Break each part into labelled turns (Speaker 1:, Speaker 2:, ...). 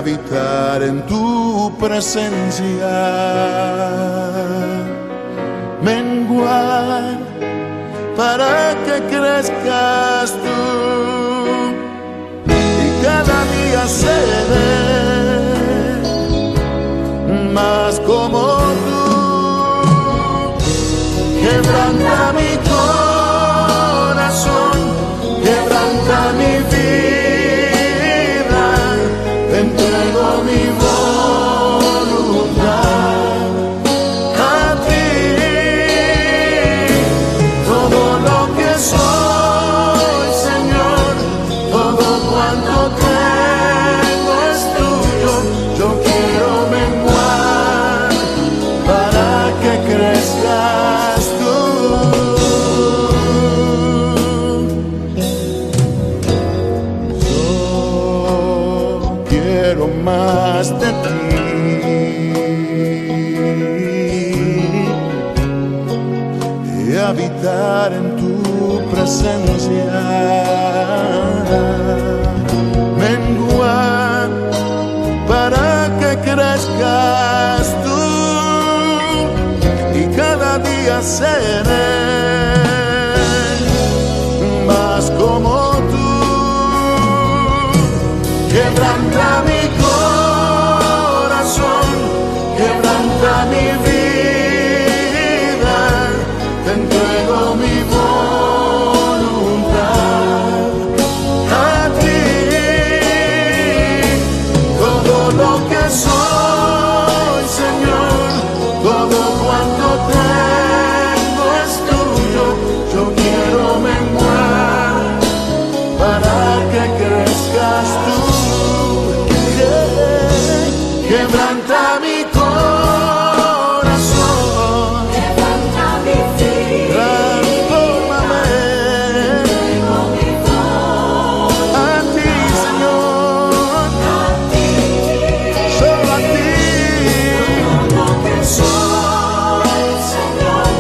Speaker 1: habitar en tu presencia, menguar para que crezcas tú y cada día seré más como tú. Quebranta mi corazón, quebranta mi vida, te entrego mi voluntad a ti. Todo lo que soy, Señor, todo cuanto tengo es tuyo. Yo quiero menguar para que crezcas tú. Más de ti y habitar en tu presencia, menguar para que crezcas tú y cada día seré más como tú. Quebranta mi corazón, quebranta mi vida, te entrego mi voluntad a ti. Todo lo que soy, Señor, todo cuanto tengo es tuyo. Yo quiero menguar para que crezcas tú. Quebranta mi corazón,
Speaker 2: quebranta mi vida,
Speaker 1: transfórmame
Speaker 2: entrego mi voz
Speaker 1: a ti, Señor,
Speaker 2: a ti.
Speaker 1: solo a ti.
Speaker 2: Todo lo que soy, Señor,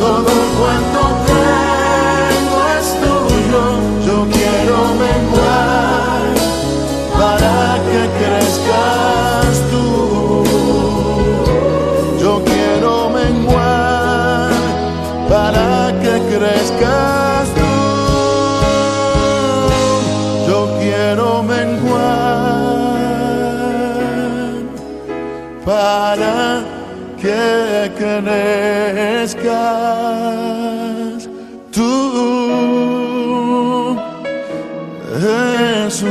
Speaker 1: Todo cuanto tengo es tuyo. Yo quiero menguar para que crezcas tú. Yo quiero menguar para que crezcas tú. Yo quiero menguar para que crezcas tú, Jesús.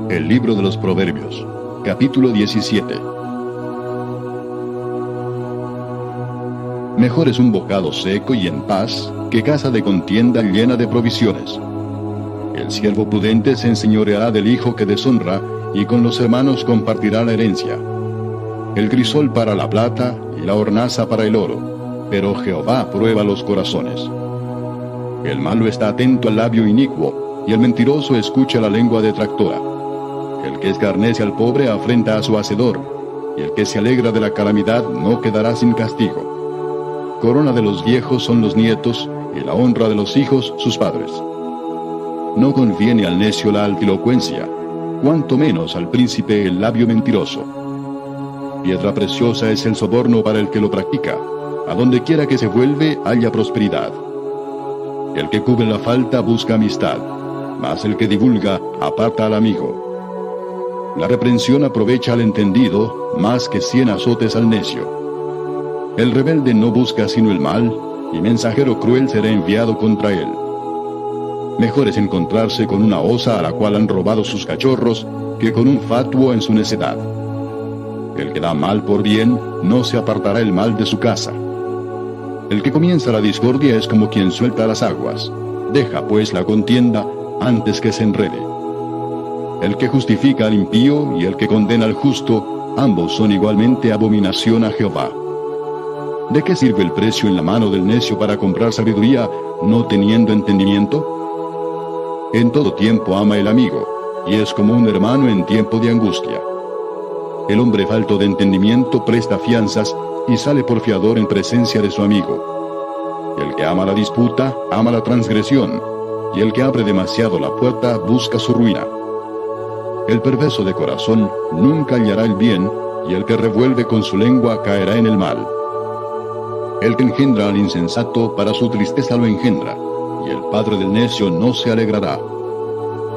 Speaker 3: El libro de los Proverbios, capítulo 17. Mejor es un bocado seco y en paz que casa de contienda llena de provisiones. El siervo prudente se enseñoreará del hijo que deshonra, y con los hermanos compartirá la herencia. El crisol para la plata y la hornaza para el oro, pero Jehová prueba los corazones. El malo está atento al labio inicuo, y el mentiroso escucha la lengua detractora. El que escarnece al pobre afrenta a su hacedor, y el que se alegra de la calamidad no quedará sin castigo. Corona de los viejos son los nietos, y la honra de los hijos sus padres. No conviene al necio la altilocuencia, cuanto menos al príncipe el labio mentiroso. Piedra preciosa es el soborno para el que lo practica. A donde quiera que se vuelve, halla prosperidad. El que cubre la falta busca amistad, mas el que divulga aparta al amigo. La reprensión aprovecha al entendido, más que 100 azotes al necio. El rebelde no busca sino el mal, y mensajero cruel será enviado contra él. Mejor es encontrarse con una osa a la cual han robado sus cachorros, que con un fatuo en su necedad. El que da mal por bien, no se apartará el mal de su casa. El que comienza la discordia es como quien suelta las aguas. Deja pues la contienda antes que se enrede. El que justifica al impío y el que condena al justo, ambos son igualmente abominación a Jehová. ¿De qué sirve el precio en la mano del necio para comprar sabiduría, no teniendo entendimiento? En todo tiempo ama el amigo, y es como un hermano en tiempo de angustia. El hombre falto de entendimiento presta fianzas y sale por fiador en presencia de su amigo. El que ama la disputa, ama la transgresión, y el que abre demasiado la puerta busca su ruina. El perverso de corazón nunca hallará el bien, y el que revuelve con su lengua caerá en el mal. El que engendra al insensato, para su tristeza lo engendra, y el padre del necio no se alegrará.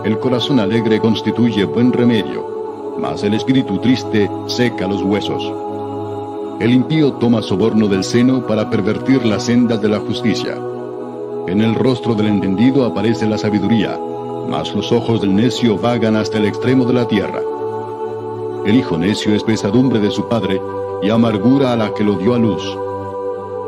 Speaker 3: El corazón alegre constituye buen remedio, mas el espíritu triste seca los huesos. El impío toma soborno del seno para pervertir las sendas de la justicia. En el rostro del entendido aparece la sabiduría, mas los ojos del necio vagan hasta el extremo de la tierra. El hijo necio es pesadumbre de su padre, y amargura a la que lo dio a luz.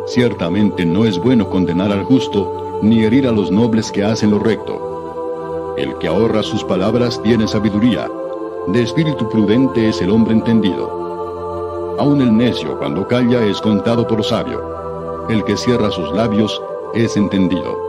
Speaker 3: Ciertamente no es bueno condenar al justo, ni herir a los nobles que hacen lo recto. El que ahorra sus palabras tiene sabiduría, de espíritu prudente es el hombre entendido. Aun el necio cuando calla es contado por sabio. El que cierra sus labios es entendido.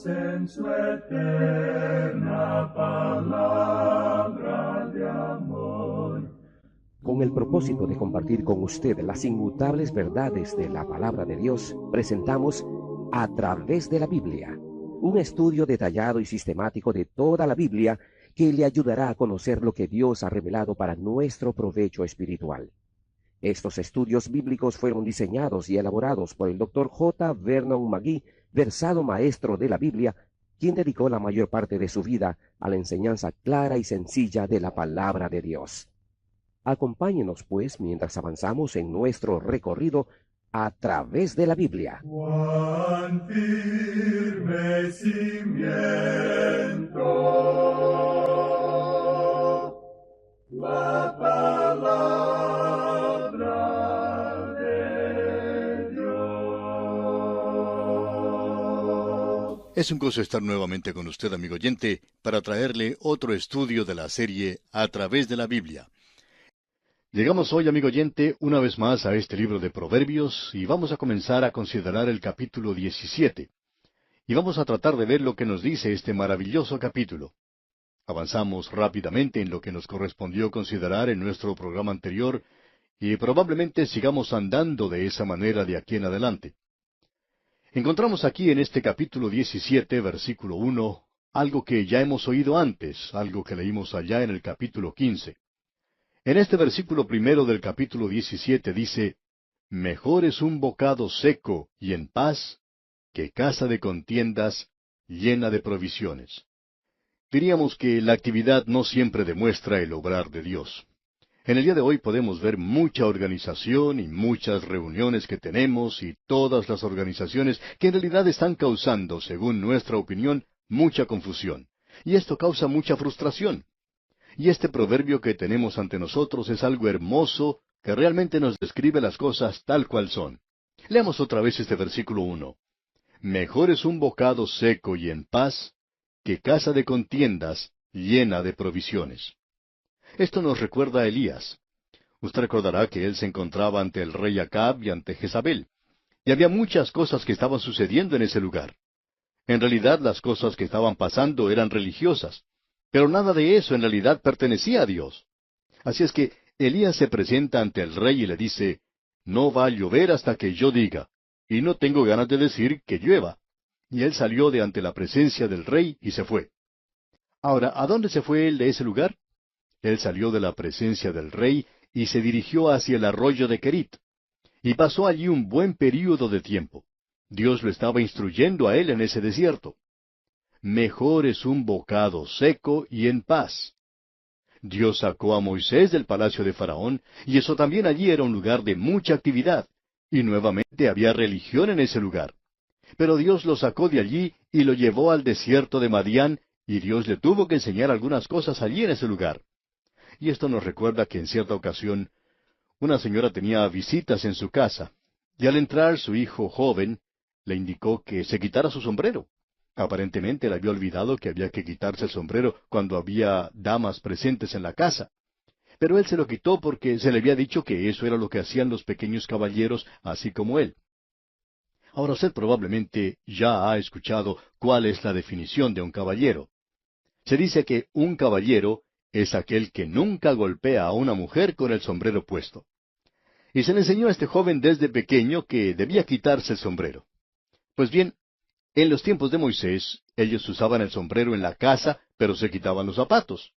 Speaker 2: en su eterna palabra de amor.
Speaker 4: Con el propósito de compartir con usted las inmutables verdades de la palabra de Dios, presentamos A Través de la Biblia, un estudio detallado y sistemático de toda la Biblia que le ayudará a conocer lo que Dios ha revelado para nuestro provecho espiritual. Estos estudios bíblicos fueron diseñados y elaborados por el Dr. J. Vernon McGee, versado maestro de la Biblia, quien dedicó la mayor parte de su vida a la enseñanza clara y sencilla de la palabra de Dios. Acompáñenos, pues, mientras avanzamos en nuestro recorrido a través de la Biblia.
Speaker 2: Cuán firme cimiento, la palabra de Dios.
Speaker 3: Es un gozo estar nuevamente con usted, amigo oyente, para traerle otro estudio de la serie A Través de la Biblia. Llegamos hoy, amigo oyente, una vez más a este libro de Proverbios y vamos a comenzar a considerar el capítulo 17. Y vamos a tratar de ver lo que nos dice este maravilloso capítulo. Avanzamos rápidamente en lo que nos correspondió considerar en nuestro programa anterior y probablemente sigamos andando de esa manera de aquí en adelante. Encontramos aquí en este capítulo 17, versículo 1, algo que ya hemos oído antes, algo que leímos allá en el capítulo 15. En este versículo primero del capítulo 17 dice, «Mejor es un bocado seco y en paz que casa de contiendas llena de provisiones». Diríamos que la actividad no siempre demuestra el obrar de Dios. En el día de hoy podemos ver mucha organización y muchas reuniones que tenemos y todas las organizaciones que en realidad están causando, según nuestra opinión, mucha confusión. Y esto causa mucha frustración. Y este proverbio que tenemos ante nosotros es algo hermoso que realmente nos describe las cosas tal cual son. Leamos otra vez este versículo 1. Mejor es un bocado seco y en paz que casa de contiendas llena de provisiones. Esto nos recuerda a Elías. Usted recordará que él se encontraba ante el rey Acab y ante Jezabel. Y había muchas cosas que estaban sucediendo en ese lugar. En realidad las cosas que estaban pasando eran religiosas. Pero nada de eso en realidad pertenecía a Dios. Así es que Elías se presenta ante el rey y le dice, «No va a llover hasta que yo diga, y no tengo ganas de decir que llueva». Y él salió de ante la presencia del rey y se fue. Ahora, ¿a dónde se fue él de ese lugar? Él salió de la presencia del rey y se dirigió hacia el arroyo de Querit. Y pasó allí un buen período de tiempo. Dios lo estaba instruyendo a él en ese desierto. Mejor es un bocado seco y en paz. Dios sacó a Moisés del palacio de Faraón, y eso también allí era un lugar de mucha actividad, y nuevamente había religión en ese lugar. Pero Dios lo sacó de allí y lo llevó al desierto de Madián, y Dios le tuvo que enseñar algunas cosas allí en ese lugar. Y esto nos recuerda que en cierta ocasión una señora tenía visitas en su casa, y al entrar su hijo joven le indicó que se quitara su sombrero. Aparentemente le había olvidado que había que quitarse el sombrero cuando había damas presentes en la casa. Pero él se lo quitó porque se le había dicho que eso era lo que hacían los pequeños caballeros, así como él. Ahora usted probablemente ya ha escuchado cuál es la definición de un caballero. Se dice que un caballero es aquel que nunca golpea a una mujer con el sombrero puesto. Y se le enseñó a este joven desde pequeño que debía quitarse el sombrero. Pues bien, en los tiempos de Moisés, ellos usaban el sombrero en la casa, pero se quitaban los zapatos.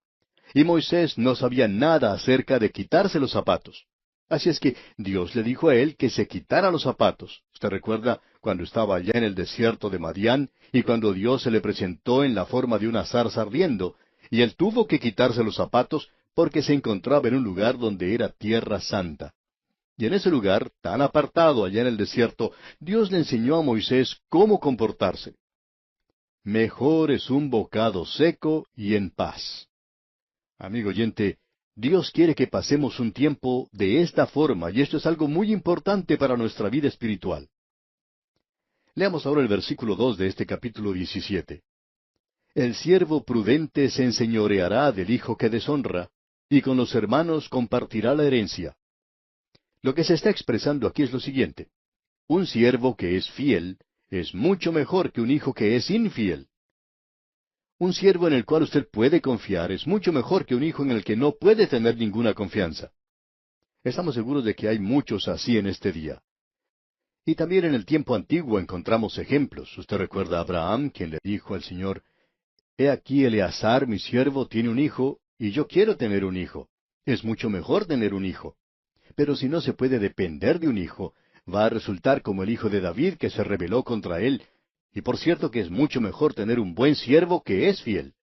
Speaker 3: Y Moisés no sabía nada acerca de quitarse los zapatos. Así es que Dios le dijo a él que se quitara los zapatos. Usted recuerda cuando estaba allá en el desierto de Madián, y cuando Dios se le presentó en la forma de una zarza ardiendo, y él tuvo que quitarse los zapatos porque se encontraba en un lugar donde era tierra santa. Y en ese lugar, tan apartado allá en el desierto, Dios le enseñó a Moisés cómo comportarse. Mejor es un bocado seco y en paz. Amigo oyente, Dios quiere que pasemos un tiempo de esta forma, y esto es algo muy importante para nuestra vida espiritual. Leamos ahora el versículo 2 de este capítulo 17. El siervo prudente se enseñoreará del hijo que deshonra, y con los hermanos compartirá la herencia. Lo que se está expresando aquí es lo siguiente. Un siervo que es fiel es mucho mejor que un hijo que es infiel. Un siervo en el cual usted puede confiar es mucho mejor que un hijo en el que no puede tener ninguna confianza. Estamos seguros de que hay muchos así en este día. Y también en el tiempo antiguo encontramos ejemplos. Usted recuerda a Abraham, quien le dijo al Señor, «He aquí Eleazar, mi siervo, tiene un hijo, y yo quiero tener un hijo. Es mucho mejor tener un hijo. Pero si no se puede depender de un hijo, va a resultar como el hijo de David que se rebeló contra él. Y por cierto que es mucho mejor tener un buen siervo que es fiel.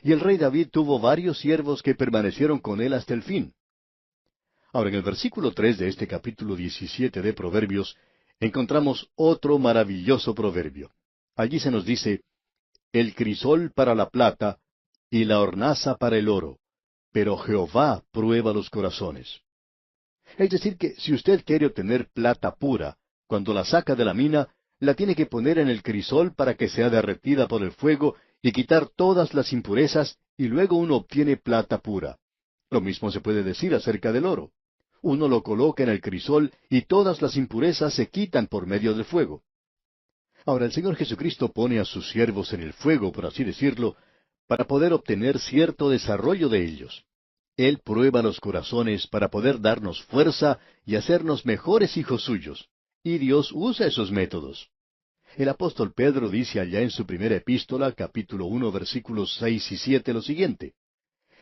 Speaker 3: Y el rey David tuvo varios siervos que permanecieron con él hasta el fin». Ahora, en el versículo 3 de este capítulo 17 de Proverbios, encontramos otro maravilloso proverbio. Allí se nos dice, «El crisol para la plata y la hornaza para el oro, pero Jehová prueba los corazones». Es decir que si usted quiere obtener plata pura, cuando la saca de la mina, la tiene que poner en el crisol para que sea derretida por el fuego y quitar todas las impurezas, y luego uno obtiene plata pura. Lo mismo se puede decir acerca del oro. Uno lo coloca en el crisol y todas las impurezas se quitan por medio del fuego. Ahora el Señor Jesucristo pone a sus siervos en el fuego, por así decirlo, para poder obtener cierto desarrollo de ellos.
Speaker 5: Él prueba los corazones para poder darnos fuerza y hacernos mejores hijos suyos. Y Dios usa esos métodos. El apóstol Pedro dice allá en su primera epístola, capítulo 1, versículos 6 y 7, lo siguiente: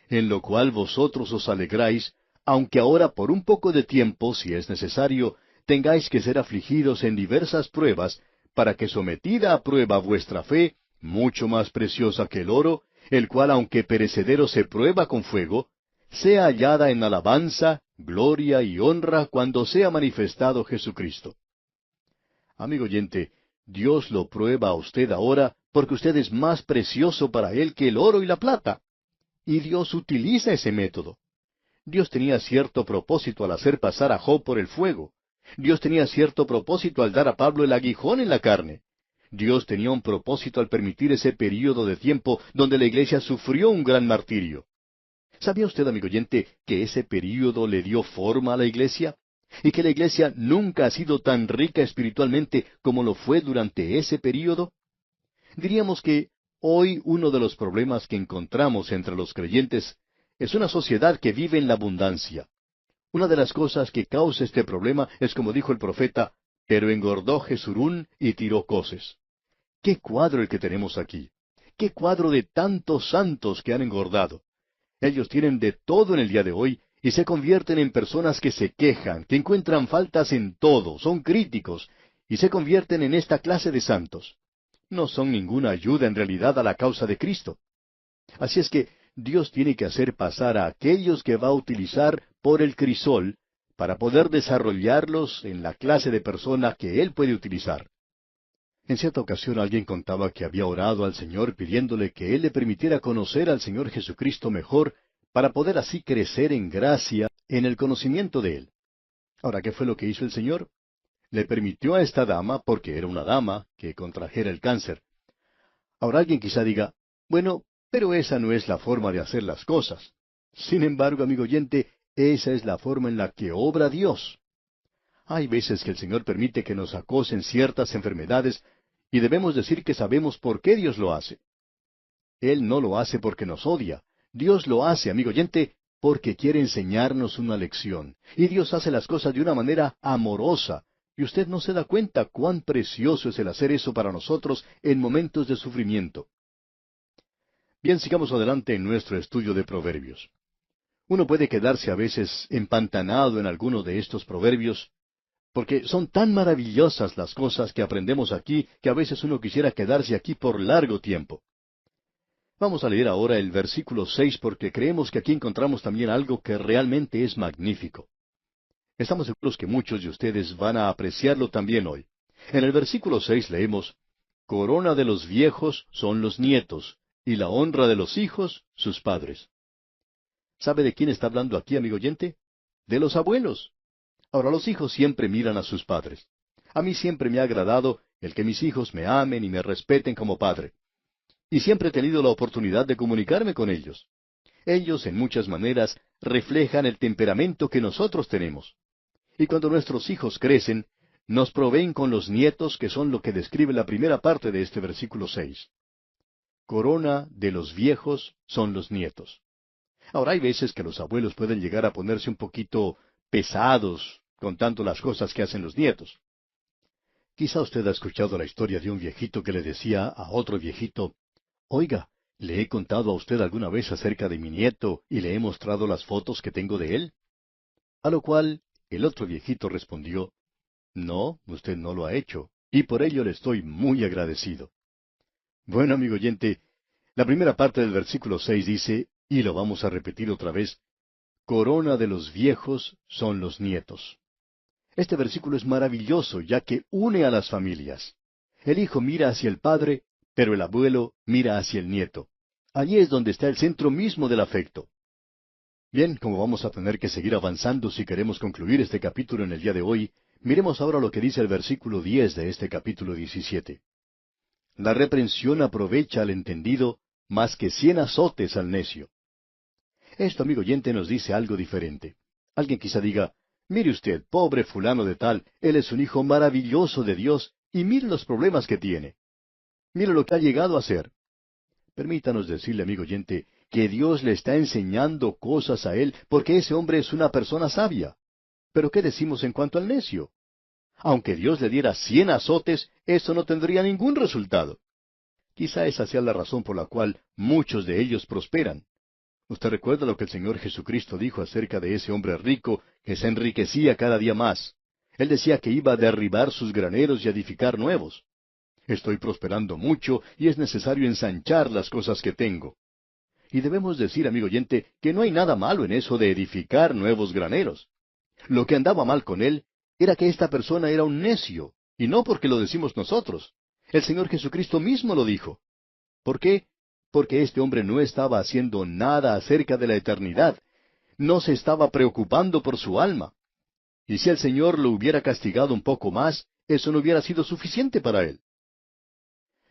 Speaker 5: en lo cual vosotros os alegráis, aunque ahora por un poco de tiempo, si es necesario, tengáis que ser afligidos en diversas pruebas, para que sometida a prueba vuestra fe, mucho más preciosa que el oro, el cual aunque perecedero se prueba con fuego, sea hallada en alabanza, gloria y honra cuando sea manifestado Jesucristo. Amigo oyente, Dios lo prueba a usted ahora porque usted es más precioso para Él que el oro y la plata. Y Dios utiliza ese método. Dios tenía cierto propósito al hacer pasar a Job por el fuego. Dios tenía cierto propósito al dar a Pablo el aguijón en la carne. Dios tenía un propósito al permitir ese período de tiempo donde la iglesia sufrió un gran martirio. ¿Sabía usted, amigo oyente, que ese período le dio forma a la iglesia? Y que la iglesia nunca ha sido tan rica espiritualmente como lo fue durante ese período. Diríamos que hoy uno de los problemas que encontramos entre los creyentes es una sociedad que vive en la abundancia. Una de las cosas que causa este problema es como dijo el profeta: pero engordó Jesurún y tiró coces. ¡Qué cuadro el que tenemos aquí! ¡Qué cuadro de tantos santos que han engordado! Ellos tienen de todo en el día de hoy y se convierten en personas que se quejan, que encuentran faltas en todo, son críticos, y se convierten en esta clase de santos. No son ninguna ayuda en realidad a la causa de Cristo. Así es que Dios tiene que hacer pasar a aquellos que va a utilizar por el crisol para poder desarrollarlos en la clase de persona que Él puede utilizar. En cierta ocasión alguien contaba que había orado al Señor pidiéndole que Él le permitiera conocer al Señor Jesucristo mejor para poder así crecer en gracia en el conocimiento de Él. Ahora, ¿qué fue lo que hizo el Señor? Le permitió a esta dama, porque era una dama, que contrajera el cáncer. Ahora alguien quizá diga: bueno, pero esa no es la forma de hacer las cosas. Sin embargo, amigo oyente, esa es la forma en la que obra Dios. Hay veces que el Señor permite que nos acosen ciertas enfermedades y debemos decir que sabemos por qué Dios lo hace. Él no lo hace porque nos odia. Dios lo hace, amigo oyente, porque quiere enseñarnos una lección. Y Dios hace las cosas de una manera amorosa. Y usted no se da cuenta cuán precioso es el hacer eso para nosotros en momentos de sufrimiento. Bien, sigamos adelante en nuestro estudio de Proverbios. Uno puede quedarse a veces empantanado en alguno de estos proverbios, porque son tan maravillosas las cosas que aprendemos aquí que a veces uno quisiera quedarse aquí por largo tiempo. Vamos a leer ahora el versículo 6 porque creemos que aquí encontramos también algo que realmente es magnífico. Estamos seguros que muchos de ustedes van a apreciarlo también hoy. En el versículo 6 leemos: corona de los viejos son los nietos, y la honra de los hijos sus padres. ¿Sabe de quién está hablando aquí, amigo oyente? De los abuelos. Ahora, los hijos siempre miran a sus padres. A mí siempre me ha agradado el que mis hijos me amen y me respeten como padre. Y siempre he tenido la oportunidad de comunicarme con ellos. Ellos, en muchas maneras, reflejan el temperamento que nosotros tenemos. Y cuando nuestros hijos crecen, nos proveen con los nietos, que son lo que describe la primera parte de este versículo 6. Corona de los viejos son los nietos. Ahora, hay veces que los abuelos pueden llegar a ponerse un poquito pesados con tanto las cosas que hacen los nietos. Quizá usted ha escuchado la historia de un viejito que le decía a otro viejito: oiga, ¿le he contado a usted alguna vez acerca de mi nieto y le he mostrado las fotos que tengo de él? A lo cual el otro viejito respondió: no, usted no lo ha hecho, y por ello le estoy muy agradecido. Bueno, amigo oyente, la primera parte del versículo 6 dice, y lo vamos a repetir otra vez: corona de los viejos son los nietos. Este versículo es maravilloso, ya que une a las familias. El hijo mira hacia el padre, pero el abuelo mira hacia el nieto. Allí es donde está el centro mismo del afecto. Bien, como vamos a tener que seguir avanzando si queremos concluir este capítulo en el día de hoy, miremos ahora lo que dice el versículo 10 de este capítulo 17. La reprensión aprovecha al entendido más que 100 azotes al necio. Esto, amigo oyente, nos dice algo diferente. Alguien quizá diga: mire usted, pobre fulano de tal, él es un hijo maravilloso de Dios, y mire los problemas que tiene. Mire lo que ha llegado a ser. Permítanos decirle, amigo oyente, que Dios le está enseñando cosas a él porque ese hombre es una persona sabia. Pero ¿qué decimos en cuanto al necio? Aunque Dios le diera 100 azotes, eso no tendría ningún resultado. Quizá esa sea la razón por la cual muchos de ellos prosperan. Usted recuerda lo que el Señor Jesucristo dijo acerca de ese hombre rico que se enriquecía cada día más. Él decía que iba a derribar sus graneros y edificar nuevos. Estoy prosperando mucho y es necesario ensanchar las cosas que tengo. Y debemos decir, amigo oyente, que no hay nada malo en eso de edificar nuevos graneros. Lo que andaba mal con él era que esta persona era un necio, y no porque lo decimos nosotros. El Señor Jesucristo mismo lo dijo. ¿Por qué? Porque este hombre no estaba haciendo nada acerca de la eternidad. No se estaba preocupando por su alma. Y si el Señor lo hubiera castigado un poco más, eso no hubiera sido suficiente para él.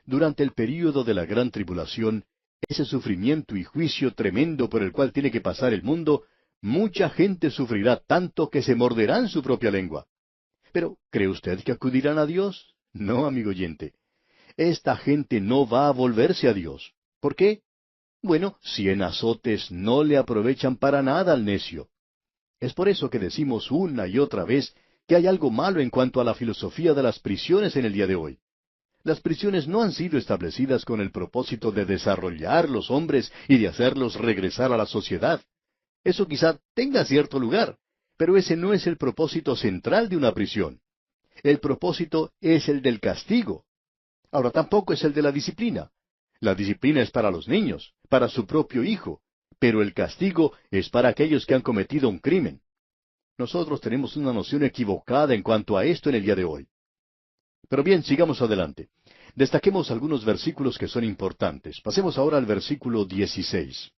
Speaker 5: Durante el período de la gran tribulación, ese sufrimiento y juicio tremendo por el cual tiene que pasar el mundo, mucha gente sufrirá tanto que se morderán su propia lengua. Pero, ¿cree usted que acudirán a Dios? No, amigo oyente. Esta gente no va a volverse a Dios. ¿Por qué? Bueno, 100 azotes no le aprovechan para nada al necio. Es por eso que decimos una y otra vez que hay algo malo en cuanto a la filosofía de las prisiones en el día de hoy. Las prisiones no han sido establecidas con el propósito de desarrollar los hombres y de hacerlos regresar a la sociedad. Eso quizá tenga cierto lugar, pero ese no es el propósito central de una prisión. El propósito es el del castigo. Ahora, tampoco es el de la disciplina. La disciplina es para los niños, para su propio hijo, pero el castigo es para aquellos que han cometido un crimen. Nosotros tenemos una noción equivocada en cuanto a esto en el día de hoy. Pero bien, sigamos adelante. Destaquemos algunos versículos que son importantes. Pasemos ahora al versículo 16.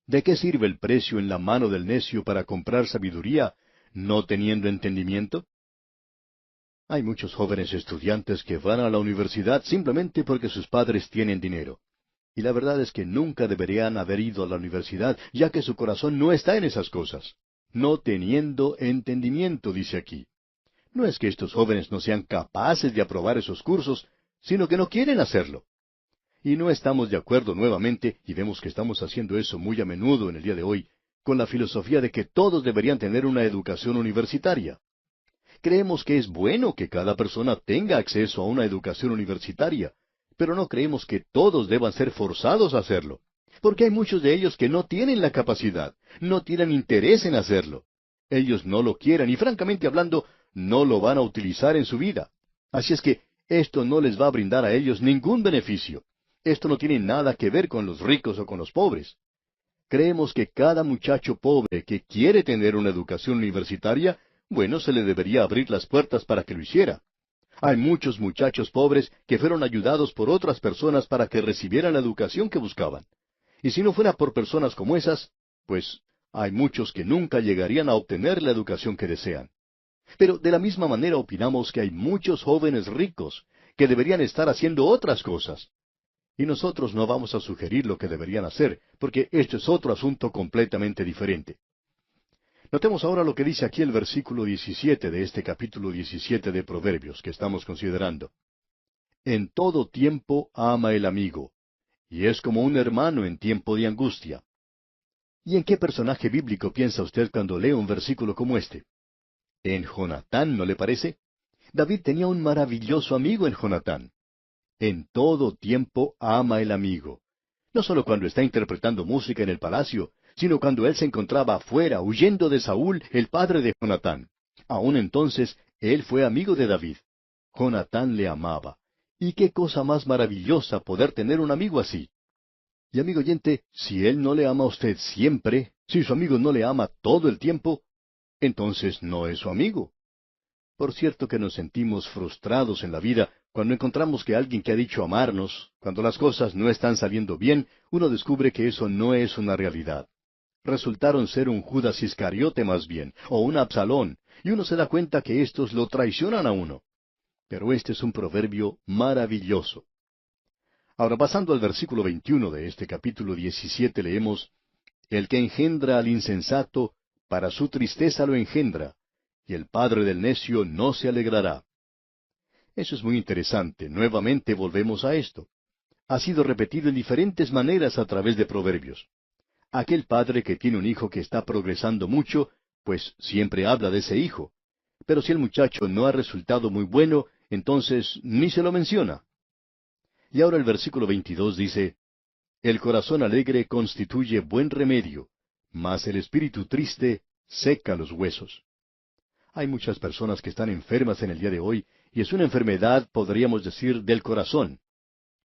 Speaker 5: ¿De qué sirve el precio en la mano del necio para comprar sabiduría, no teniendo entendimiento? Hay muchos jóvenes estudiantes que van a la universidad simplemente porque sus padres tienen dinero. Y la verdad es que nunca deberían haber ido a la universidad, ya que su corazón no está en esas cosas. No teniendo entendimiento, dice aquí. No es que estos jóvenes no sean capaces de aprobar esos cursos, sino que no quieren hacerlo. Y no estamos de acuerdo nuevamente, y vemos que estamos haciendo eso muy a menudo en el día de hoy, con la filosofía de que todos deberían tener una educación universitaria. Creemos que es bueno que cada persona tenga acceso a una educación universitaria, pero no creemos que todos deban ser forzados a hacerlo, porque hay muchos de ellos que no tienen la capacidad, no tienen interés en hacerlo. Ellos no lo quieren y francamente hablando, no lo van a utilizar en su vida. Así es que esto no les va a brindar a ellos ningún beneficio. Esto no tiene nada que ver con los ricos o con los pobres. Creemos que cada muchacho pobre que quiere tener una educación universitaria, bueno, se le debería abrir las puertas para que lo hiciera. Hay muchos muchachos pobres que fueron ayudados por otras personas para que recibieran la educación que buscaban. Y si no fuera por personas como esas, pues hay muchos que nunca llegarían a obtener la educación que desean. Pero de la misma manera opinamos que hay muchos jóvenes ricos que deberían estar haciendo otras cosas. Y nosotros no vamos a sugerir lo que deberían hacer, porque esto es otro asunto completamente diferente. Notemos ahora lo que dice aquí el versículo 17 de este capítulo 17 de Proverbios que estamos considerando. En todo tiempo ama el amigo, y es como un hermano en tiempo de angustia. ¿Y en qué personaje bíblico piensa usted cuando lee un versículo como este? En Jonatán, ¿no le parece? David tenía un maravilloso amigo en Jonatán. En todo tiempo ama el amigo. No solo cuando está interpretando música en el palacio, sino cuando él se encontraba afuera, huyendo de Saúl, el padre de Jonatán. Aún entonces, él fue amigo de David. Jonatán le amaba. ¿Y qué cosa más maravillosa poder tener un amigo así? Y amigo oyente, si él no le ama a usted siempre, si su amigo no le ama todo el tiempo, entonces no es su amigo. Por cierto que nos sentimos frustrados en la vida cuando encontramos que alguien que ha dicho amarnos, cuando las cosas no están saliendo bien, uno descubre que eso no es una realidad. Resultaron ser un Judas Iscariote más bien, o un Absalón, y uno se da cuenta que éstos lo traicionan a uno. Pero este es un proverbio maravilloso. Ahora, pasando al versículo 21 de este capítulo 17, leemos, El que engendra al insensato, para su tristeza lo engendra, y el padre del necio no se alegrará. Eso es muy interesante. Nuevamente volvemos a esto. Ha sido repetido en diferentes maneras a través de Proverbios. Aquel padre que tiene un hijo que está progresando mucho, pues siempre habla de ese hijo. Pero si el muchacho no ha resultado muy bueno, entonces ni se lo menciona. Y ahora el versículo 22 dice, El corazón alegre constituye buen remedio, mas el espíritu triste seca los huesos. Hay muchas personas que están enfermas en el día de hoy, y es una enfermedad, podríamos decir, del corazón.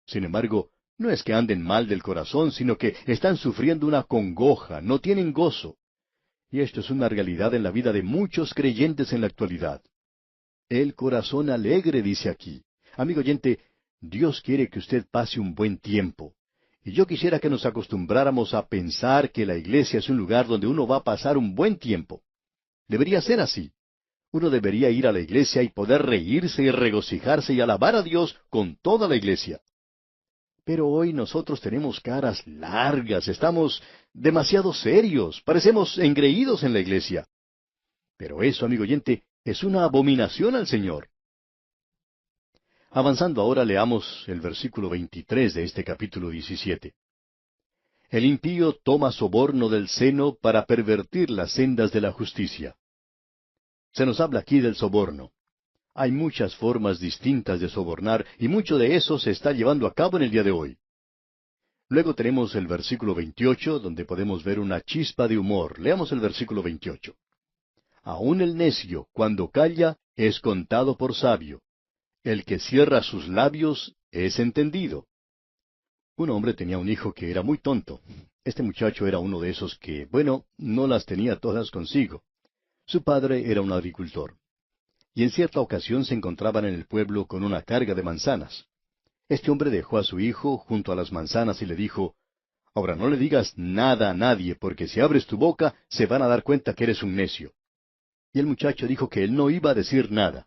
Speaker 5: Sin embargo, no es que anden mal del corazón, sino que están sufriendo una congoja, no tienen gozo. Y esto es una realidad en la vida de muchos creyentes en la actualidad. El corazón alegre, dice aquí. Amigo oyente, Dios quiere que usted pase un buen tiempo. Y yo quisiera que nos acostumbráramos a pensar que la iglesia es un lugar donde uno va a pasar un buen tiempo. Debería ser así. Uno debería ir a la iglesia y poder reírse y regocijarse y alabar a Dios con toda la iglesia. Pero hoy nosotros tenemos caras largas, estamos demasiado serios, parecemos engreídos en la iglesia. Pero eso, amigo oyente, es una abominación al Señor. Avanzando ahora, leamos el versículo 23 de este capítulo 17. El impío toma soborno del seno para pervertir las sendas de la justicia. Se nos habla aquí del soborno. Hay muchas formas distintas de sobornar, y mucho de eso se está llevando a cabo en el día de hoy. Luego tenemos el versículo 28, donde podemos ver una chispa de humor. Leamos el versículo 28. Aun el necio, cuando calla, es contado por sabio. El que cierra sus labios es entendido. Un hombre tenía un hijo que era muy tonto. Este muchacho era uno de esos que, bueno, no las tenía todas consigo. Su padre era un agricultor. Y en cierta ocasión se encontraban en el pueblo con una carga de manzanas. Este hombre dejó a su hijo junto a las manzanas y le dijo, Ahora no le digas nada a nadie, porque si abres tu boca se van a dar cuenta que eres un necio. Y el muchacho dijo que él no iba a decir nada.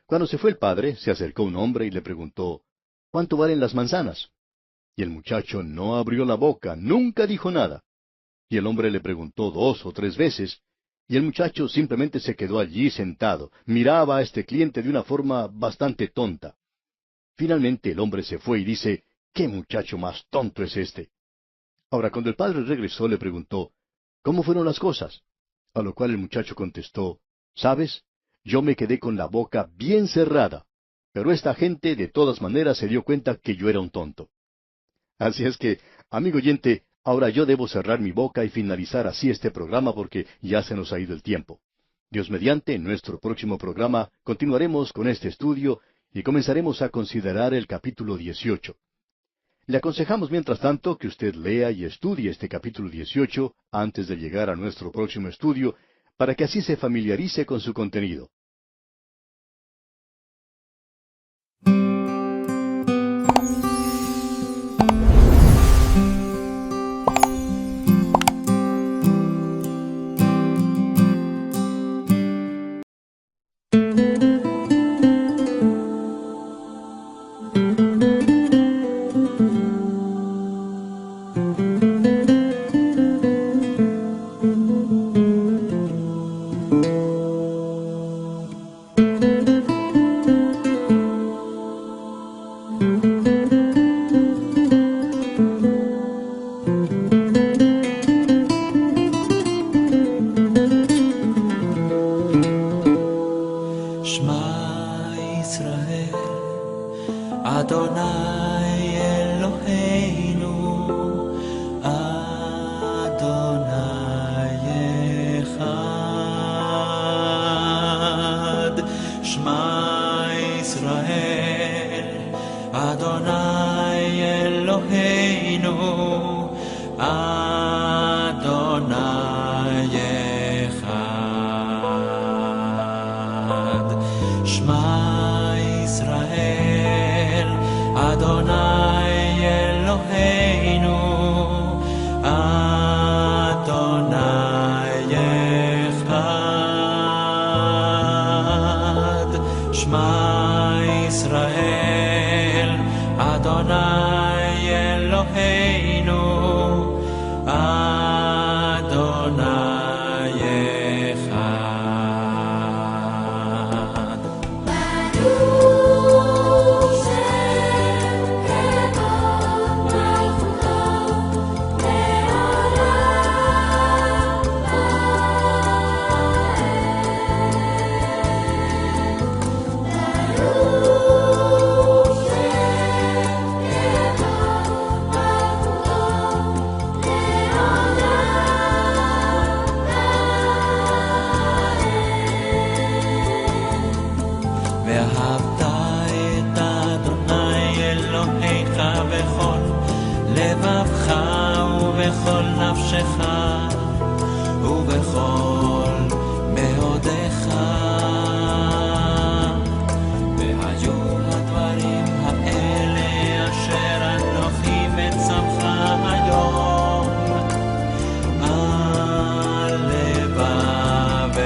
Speaker 5: Cuando se fue el padre, se acercó un hombre y le preguntó, ¿Cuánto valen las manzanas? Y el muchacho no abrió la boca, nunca dijo nada. Y el hombre le preguntó 2 o 3 veces, y el muchacho simplemente se quedó allí sentado, miraba a este cliente de una forma bastante tonta. Finalmente el hombre se fue y dice, ¿qué muchacho más tonto es este? Ahora, cuando el padre regresó, le preguntó, ¿cómo fueron las cosas? A lo cual el muchacho contestó, ¿sabes? Yo me quedé con la boca bien cerrada, pero esta gente de todas maneras se dio cuenta que yo era un tonto. Así es que, amigo oyente, ahora yo debo cerrar mi boca y finalizar así este programa porque ya se nos ha ido el tiempo. Dios mediante, en nuestro próximo programa continuaremos con este estudio y comenzaremos a considerar el capítulo 18. Le aconsejamos mientras tanto que usted lea y estudie este capítulo 18 antes de llegar a nuestro próximo estudio, para que así se familiarice con su contenido.
Speaker 6: לבבך ובכל נפשך ובכל מאודיך. והיו הדברים האלה אשר אנוכי מצווך היום על לבבך.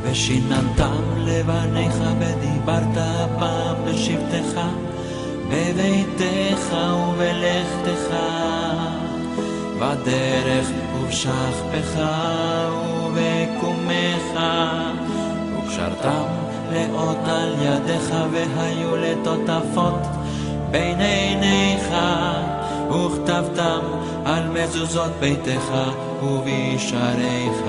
Speaker 6: ושיננתם לבניך ודיברת הפעם בשבתך בביתך ובלכתך בדרך ובשכבך ובקומך וקשרתם לאות על ידיך והיו לטוטפות בין עיניך וכתבתם על מזוזות ביתך ובישעריך.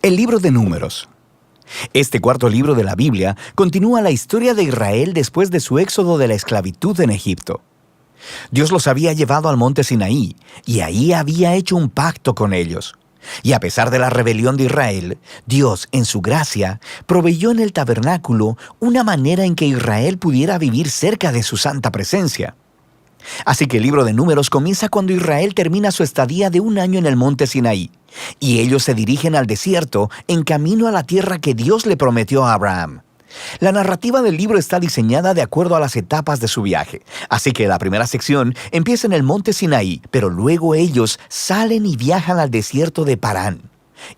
Speaker 7: El libro de Números. Este cuarto libro de la Biblia continúa la historia de Israel después de su éxodo de la esclavitud en Egipto. Dios los había llevado al monte Sinaí y ahí había hecho un pacto con ellos. Y a pesar de la rebelión de Israel, Dios, en su gracia, proveyó en el tabernáculo una manera en que Israel pudiera vivir cerca de su santa presencia. Así que el libro de Números comienza cuando Israel termina su estadía de 1 año en el monte Sinaí, y ellos se dirigen al desierto en camino a la tierra que Dios le prometió a Abraham. La narrativa del libro está diseñada de acuerdo a las etapas de su viaje, así que la primera sección empieza en el monte Sinaí, pero luego ellos salen y viajan al desierto de Parán.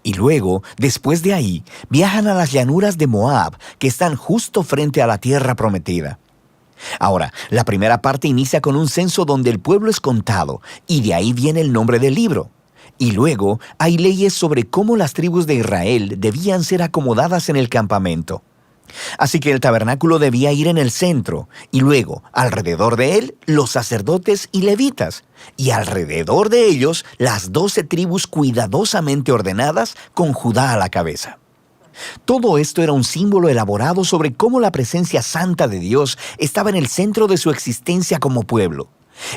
Speaker 7: Y luego, después de ahí, viajan a las llanuras de Moab, que están justo frente a la tierra prometida. Ahora, la primera parte inicia con un censo donde el pueblo es contado, y de ahí viene el nombre del libro. Y luego hay leyes sobre cómo las tribus de Israel debían ser acomodadas en el campamento. Así que el tabernáculo debía ir en el centro, y luego, alrededor de él, los sacerdotes y levitas, y alrededor de ellos, las 12 tribus cuidadosamente ordenadas con Judá a la cabeza. Todo esto era un símbolo elaborado sobre cómo la presencia santa de Dios estaba en el centro de su existencia como pueblo.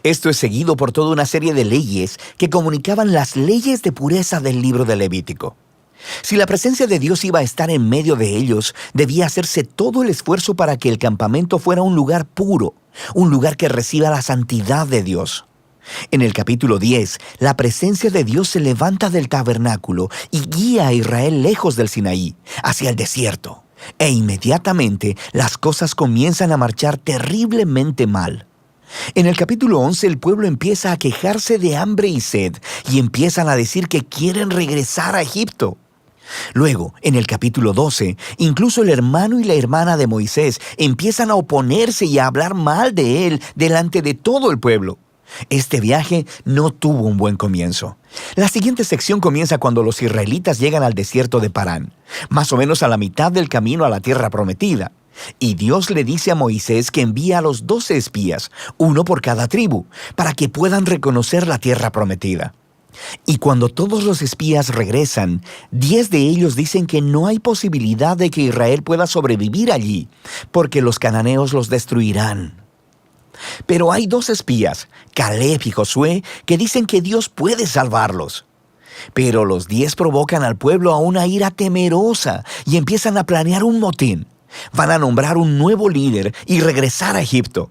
Speaker 7: Esto es seguido por toda una serie de leyes que comunicaban las leyes de pureza del libro de Levítico. Si la presencia de Dios iba a estar en medio de ellos, debía hacerse todo el esfuerzo para que el campamento fuera un lugar puro, un lugar que reciba la santidad de Dios. En el capítulo 10, la presencia de Dios se levanta del tabernáculo y guía a Israel lejos del Sinaí, hacia el desierto. E inmediatamente las cosas comienzan a marchar terriblemente mal. En el capítulo 11 el pueblo empieza a quejarse de hambre y sed y empiezan a decir que quieren regresar a Egipto. Luego, en el capítulo 12, incluso el hermano y la hermana de Moisés empiezan a oponerse y a hablar mal de él delante de todo el pueblo. Este viaje no tuvo un buen comienzo. La siguiente sección comienza cuando los israelitas llegan al desierto de Parán, más o menos a la mitad del camino a la tierra prometida. Y Dios le dice a Moisés que envía a los 12 espías, uno por cada tribu, para que puedan reconocer la tierra prometida. Y cuando todos los espías regresan, 10 de ellos dicen que no hay posibilidad de que Israel pueda sobrevivir allí, porque los cananeos los destruirán. Pero hay 2 espías, Caleb y Josué, que dicen que Dios puede salvarlos. Pero los 10 provocan al pueblo a una ira temerosa y empiezan a planear un motín. Van a nombrar un nuevo líder y regresar a Egipto.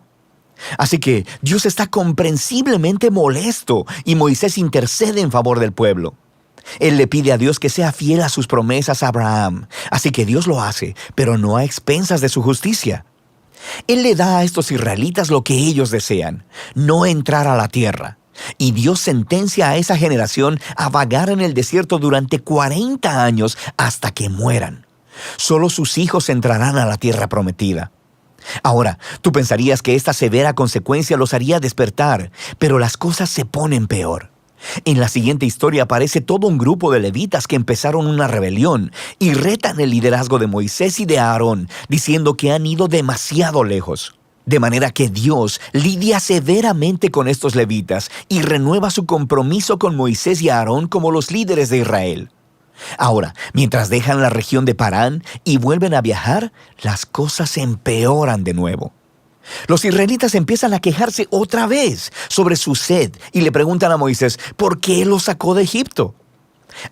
Speaker 7: Así que Dios está comprensiblemente molesto y Moisés intercede en favor del pueblo. Él le pide a Dios que sea fiel a sus promesas a Abraham. Así que Dios lo hace, pero no a expensas de su justicia. Él le da a estos israelitas lo que ellos desean, no entrar a la tierra. Y Dios sentencia a esa generación a vagar en el desierto durante 40 años hasta que mueran. Solo sus hijos entrarán a la tierra prometida. Ahora, tú pensarías que esta severa consecuencia los haría despertar, pero las cosas se ponen peor. En la siguiente historia aparece todo un grupo de levitas que empezaron una rebelión y retan el liderazgo de Moisés y de Aarón, diciendo que han ido demasiado lejos. De manera que Dios lidia severamente con estos levitas y renueva su compromiso con Moisés y Aarón como los líderes de Israel. Ahora, mientras dejan la región de Parán y vuelven a viajar, las cosas empeoran de nuevo. Los israelitas empiezan a quejarse otra vez sobre su sed y le preguntan a Moisés, ¿por qué los sacó de Egipto?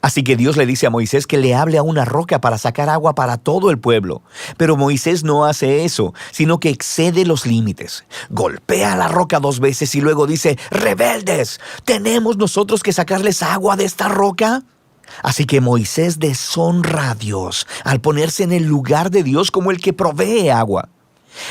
Speaker 7: Así que Dios le dice a Moisés que le hable a una roca para sacar agua para todo el pueblo. Pero Moisés no hace eso, sino que excede los límites. Golpea la roca 2 veces y luego dice, ¡rebeldes! ¿Tenemos nosotros que sacarles agua de esta roca? Así que Moisés deshonra a Dios al ponerse en el lugar de Dios como el que provee agua.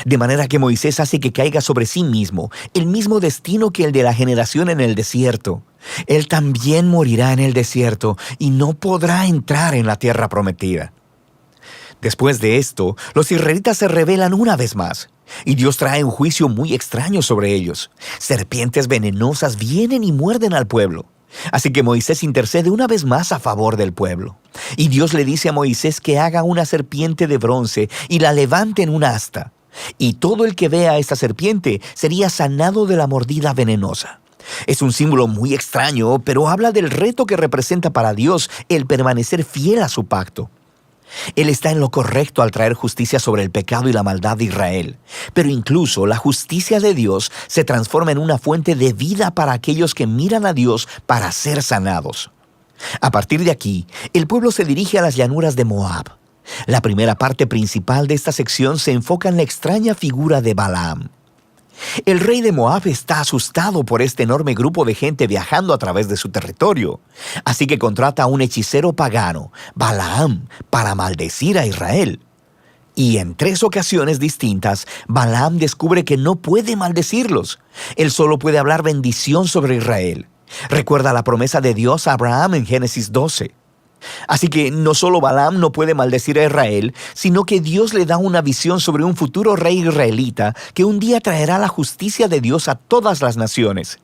Speaker 7: De manera que Moisés hace que caiga sobre sí mismo el mismo destino que el de la generación en el desierto. Él también morirá en el desierto y no podrá entrar en la tierra prometida. Después de esto, los israelitas se rebelan una vez más, y Dios trae un juicio muy extraño sobre ellos. Serpientes venenosas vienen y muerden al pueblo. Así que Moisés intercede una vez más a favor del pueblo. Y Dios le dice a Moisés que haga una serpiente de bronce y la levante en una asta. Y todo el que vea a esta serpiente sería sanado de la mordida venenosa. Es un símbolo muy extraño, pero habla del reto que representa para Dios el permanecer fiel a su pacto. Él está en lo correcto al traer justicia sobre el pecado y la maldad de Israel. Pero incluso la justicia de Dios se transforma en una fuente de vida para aquellos que miran a Dios para ser sanados. A partir de aquí, el pueblo se dirige a las llanuras de Moab. La primera parte principal de esta sección se enfoca en la extraña figura de Balaam. El rey de Moab está asustado por este enorme grupo de gente viajando a través de su territorio. Así que contrata a un hechicero pagano, Balaam, para maldecir a Israel. Y en 3 ocasiones distintas, Balaam descubre que no puede maldecirlos. Él solo puede hablar bendición sobre Israel. Recuerda la promesa de Dios a Abraham en Génesis 12. Así que no solo Balaam no puede maldecir a Israel, sino que Dios le da una visión sobre un futuro rey israelita que un día traerá la justicia de Dios a todas las naciones.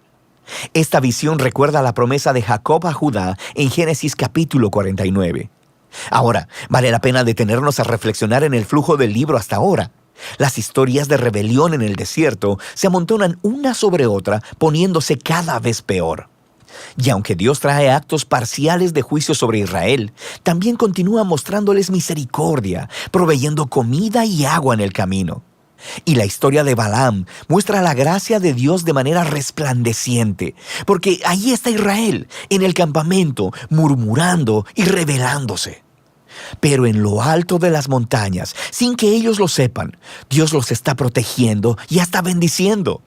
Speaker 7: Esta visión recuerda la promesa de Jacob a Judá en Génesis capítulo 49. Ahora, vale la pena detenernos a reflexionar en el flujo del libro hasta ahora. Las historias de rebelión en el desierto se amontonan una sobre otra, poniéndose cada vez peor. Y aunque Dios trae actos parciales de juicio sobre Israel, también continúa mostrándoles misericordia, proveyendo comida y agua en el camino. Y la historia de Balaam muestra la gracia de Dios de manera resplandeciente, porque ahí está Israel, en el campamento, murmurando y rebelándose. Pero en lo alto de las montañas, sin que ellos lo sepan, Dios los está protegiendo y hasta bendiciendo.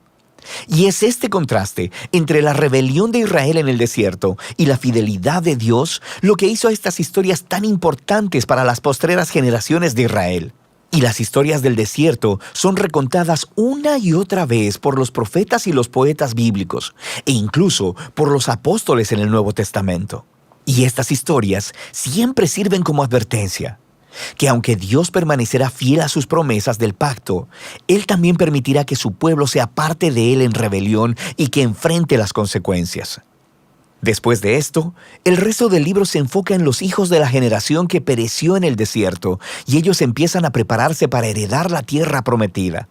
Speaker 7: Y es este contraste entre la rebelión de Israel en el desierto y la fidelidad de Dios lo que hizo a estas historias tan importantes para las postreras generaciones de Israel. Y las historias del desierto son recontadas una y otra vez por los profetas y los poetas bíblicos, e incluso por los apóstoles en el Nuevo Testamento. Y estas historias siempre sirven como advertencia, que aunque Dios permanecerá fiel a sus promesas del pacto, Él también permitirá que su pueblo se aparte de Él en rebelión y que enfrente las consecuencias. Después de esto, el resto del libro se enfoca en los hijos de la generación que pereció en el desierto, y ellos empiezan a prepararse para heredar la tierra prometida.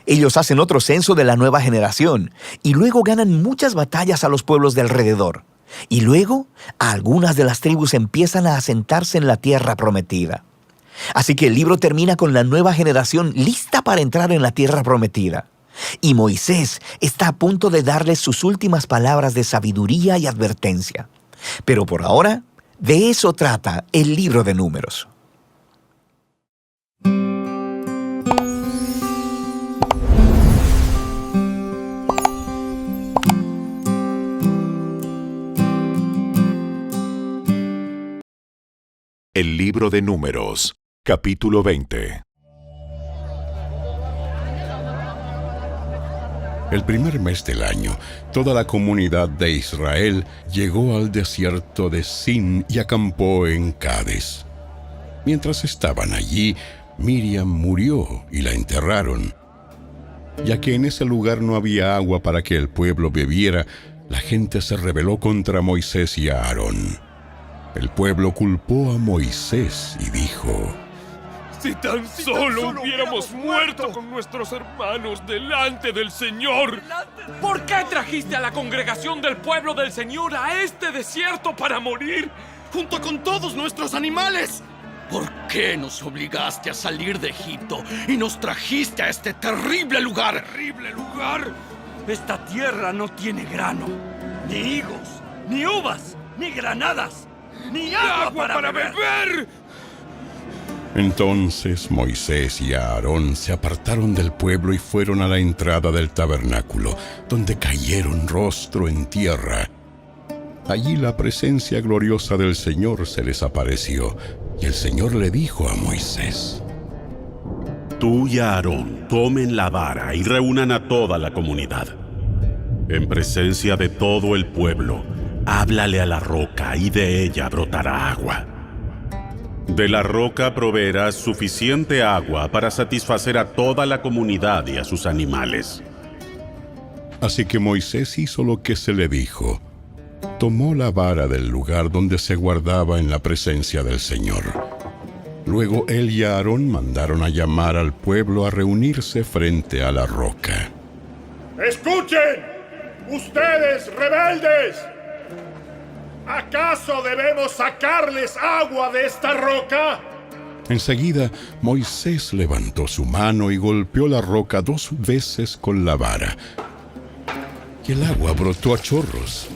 Speaker 7: Ellos hacen otro censo de la nueva generación, y luego ganan muchas batallas a los pueblos de alrededor. Y luego, algunas de las tribus empiezan a asentarse en la tierra prometida. Así que el libro termina con la nueva generación lista para entrar en la tierra prometida. Y Moisés está a punto de darles sus últimas palabras de sabiduría y advertencia. Pero por ahora, de eso trata el libro de Números.
Speaker 8: El libro de Números, capítulo 20. El primer mes del año, toda la comunidad de Israel llegó al desierto de Sin y acampó en Cades. Mientras estaban allí, Miriam murió y la enterraron. Ya que en ese lugar no había agua para que el pueblo bebiera, la gente se rebeló contra Moisés y a Aarón. El pueblo culpó a Moisés y dijo:
Speaker 9: Si tan solo hubiéramos muerto con nuestros hermanos delante del Señor. ¿Por qué trajiste a la congregación del pueblo del Señor a este desierto para morir?
Speaker 10: Junto con todos nuestros animales.
Speaker 11: ¿Por qué nos obligaste a salir de Egipto y nos trajiste a este terrible lugar?
Speaker 9: ¿Terrible lugar?
Speaker 10: Esta tierra no tiene grano, ni higos, ni uvas, ni granadas, ni agua para beber.
Speaker 8: Entonces Moisés y Aarón se apartaron del pueblo y fueron a la entrada del tabernáculo, donde cayeron rostro en tierra. Allí la presencia gloriosa del Señor se les apareció, y el Señor le dijo a Moisés:
Speaker 12: Tú y Aarón tomen la vara y reúnan a toda la comunidad. En presencia de todo el pueblo, háblale a la roca y de ella brotará agua. De la roca proveerás suficiente agua para satisfacer a toda la comunidad y a sus animales.
Speaker 8: Así que Moisés hizo lo que se le dijo. Tomó la vara del lugar donde se guardaba en la presencia del Señor. Luego él y Aarón mandaron a llamar al pueblo a reunirse frente a la roca.
Speaker 13: ¡Escuchen! ¡Ustedes, rebeldes! ¿Acaso debemos sacarles agua de esta roca?
Speaker 8: Enseguida, Moisés levantó su mano y golpeó la roca 2 veces con la vara. Y el agua brotó a chorros.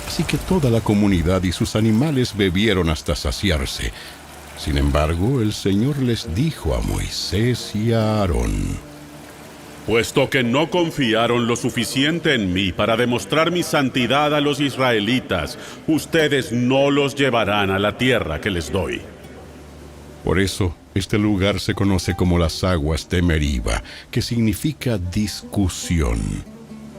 Speaker 8: Así que toda la comunidad y sus animales bebieron hasta saciarse. Sin embargo, el Señor les dijo a Moisés y a Aarón:
Speaker 12: Puesto que no confiaron lo suficiente en mí para demostrar mi santidad a los israelitas, ustedes no los llevarán a la tierra que les doy.
Speaker 8: Por eso, este lugar se conoce como las aguas de Meriba, que significa discusión,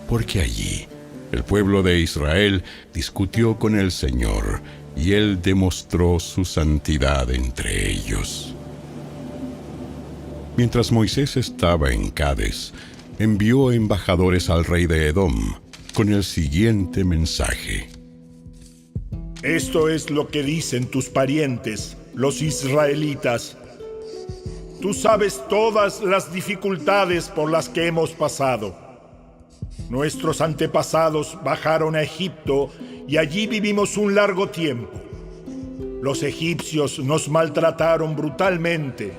Speaker 8: porque allí el pueblo de Israel discutió con el Señor, y Él demostró su santidad entre ellos. Mientras Moisés estaba en Cades, envió embajadores al rey de Edom con el siguiente mensaje:
Speaker 13: Esto es lo que dicen tus parientes, los israelitas. Tú sabes todas las dificultades por las que hemos pasado. Nuestros antepasados bajaron a Egipto y allí vivimos un largo tiempo. Los egipcios nos maltrataron brutalmente,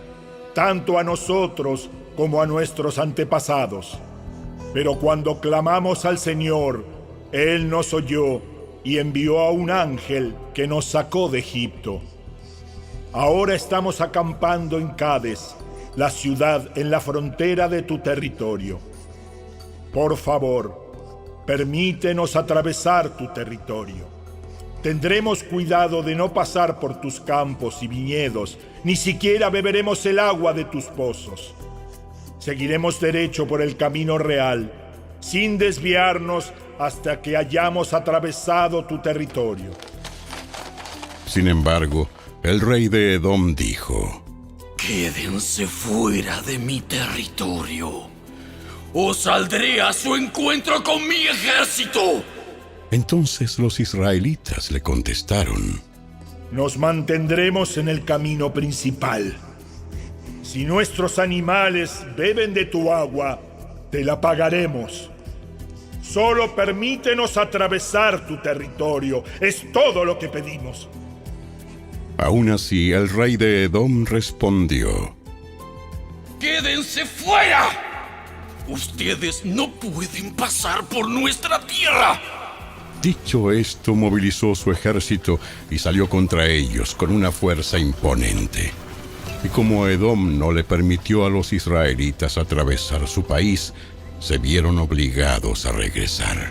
Speaker 13: tanto a nosotros como a nuestros antepasados. Pero cuando clamamos al Señor, Él nos oyó y envió a un ángel que nos sacó de Egipto. Ahora estamos acampando en Cades, la ciudad en la frontera de tu territorio. Por favor, permítenos atravesar tu territorio. Tendremos cuidado de no pasar por tus campos y viñedos, ni siquiera beberemos el agua de tus pozos. Seguiremos derecho por el camino real, sin desviarnos hasta que hayamos atravesado tu territorio.
Speaker 8: Sin embargo, el rey de Edom dijo:
Speaker 11: Quédense fuera de mi territorio, o saldré a su encuentro con mi ejército.
Speaker 8: Entonces los israelitas le contestaron:
Speaker 13: Nos mantendremos en el camino principal. Si nuestros animales beben de tu agua, te la pagaremos. Solo permítenos atravesar tu territorio. Es todo lo que pedimos.
Speaker 8: Aún así, el rey de Edom respondió:
Speaker 11: ¡Quédense fuera! Ustedes no pueden pasar por nuestra tierra.
Speaker 8: Dicho esto, movilizó su ejército y salió contra ellos con una fuerza imponente. Y como Edom no le permitió a los israelitas atravesar su país, se vieron obligados a regresar.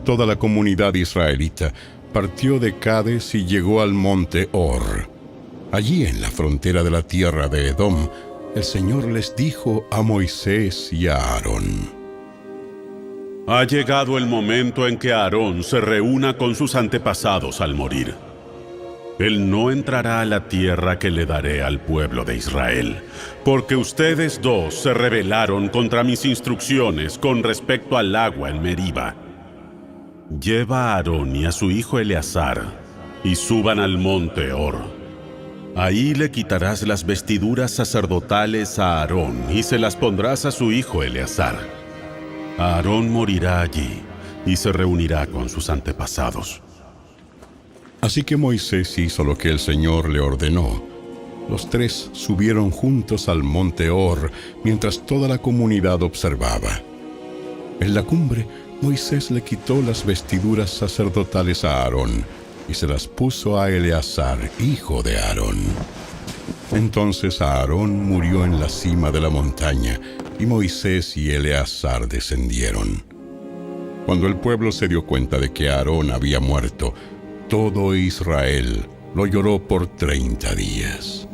Speaker 8: Toda la comunidad israelita partió de Cades y llegó al monte Hor. Allí, en la frontera de la tierra de Edom, el Señor les dijo a Moisés y a Aarón:
Speaker 12: Ha llegado el momento en que Aarón se reúna con sus antepasados al morir. Él no entrará a la tierra que le daré al pueblo de Israel, porque ustedes dos se rebelaron contra mis instrucciones con respecto al agua en Meriba. Lleva a Aarón y a su hijo Eleazar y suban al monte Hor. Ahí le quitarás las vestiduras sacerdotales a Aarón y se las pondrás a su hijo Eleazar. Aarón morirá allí y se reunirá con sus antepasados.
Speaker 8: Así que Moisés hizo lo que el Señor le ordenó. Los tres subieron juntos al monte Hor mientras toda la comunidad observaba. En la cumbre, Moisés le quitó las vestiduras sacerdotales a Aarón y se las puso a Eleazar, hijo de Aarón. Entonces Aarón murió en la cima de la montaña y Moisés y Eleazar descendieron. Cuando el pueblo se dio cuenta de que Aarón había muerto, todo Israel lo lloró por 30 días.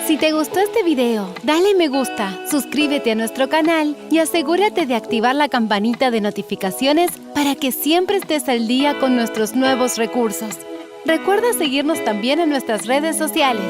Speaker 14: Si te gustó este video, dale me gusta, suscríbete a nuestro canal y asegúrate de activar la campanita de notificaciones para que siempre estés al día con nuestros nuevos recursos. Recuerda seguirnos también en nuestras redes sociales.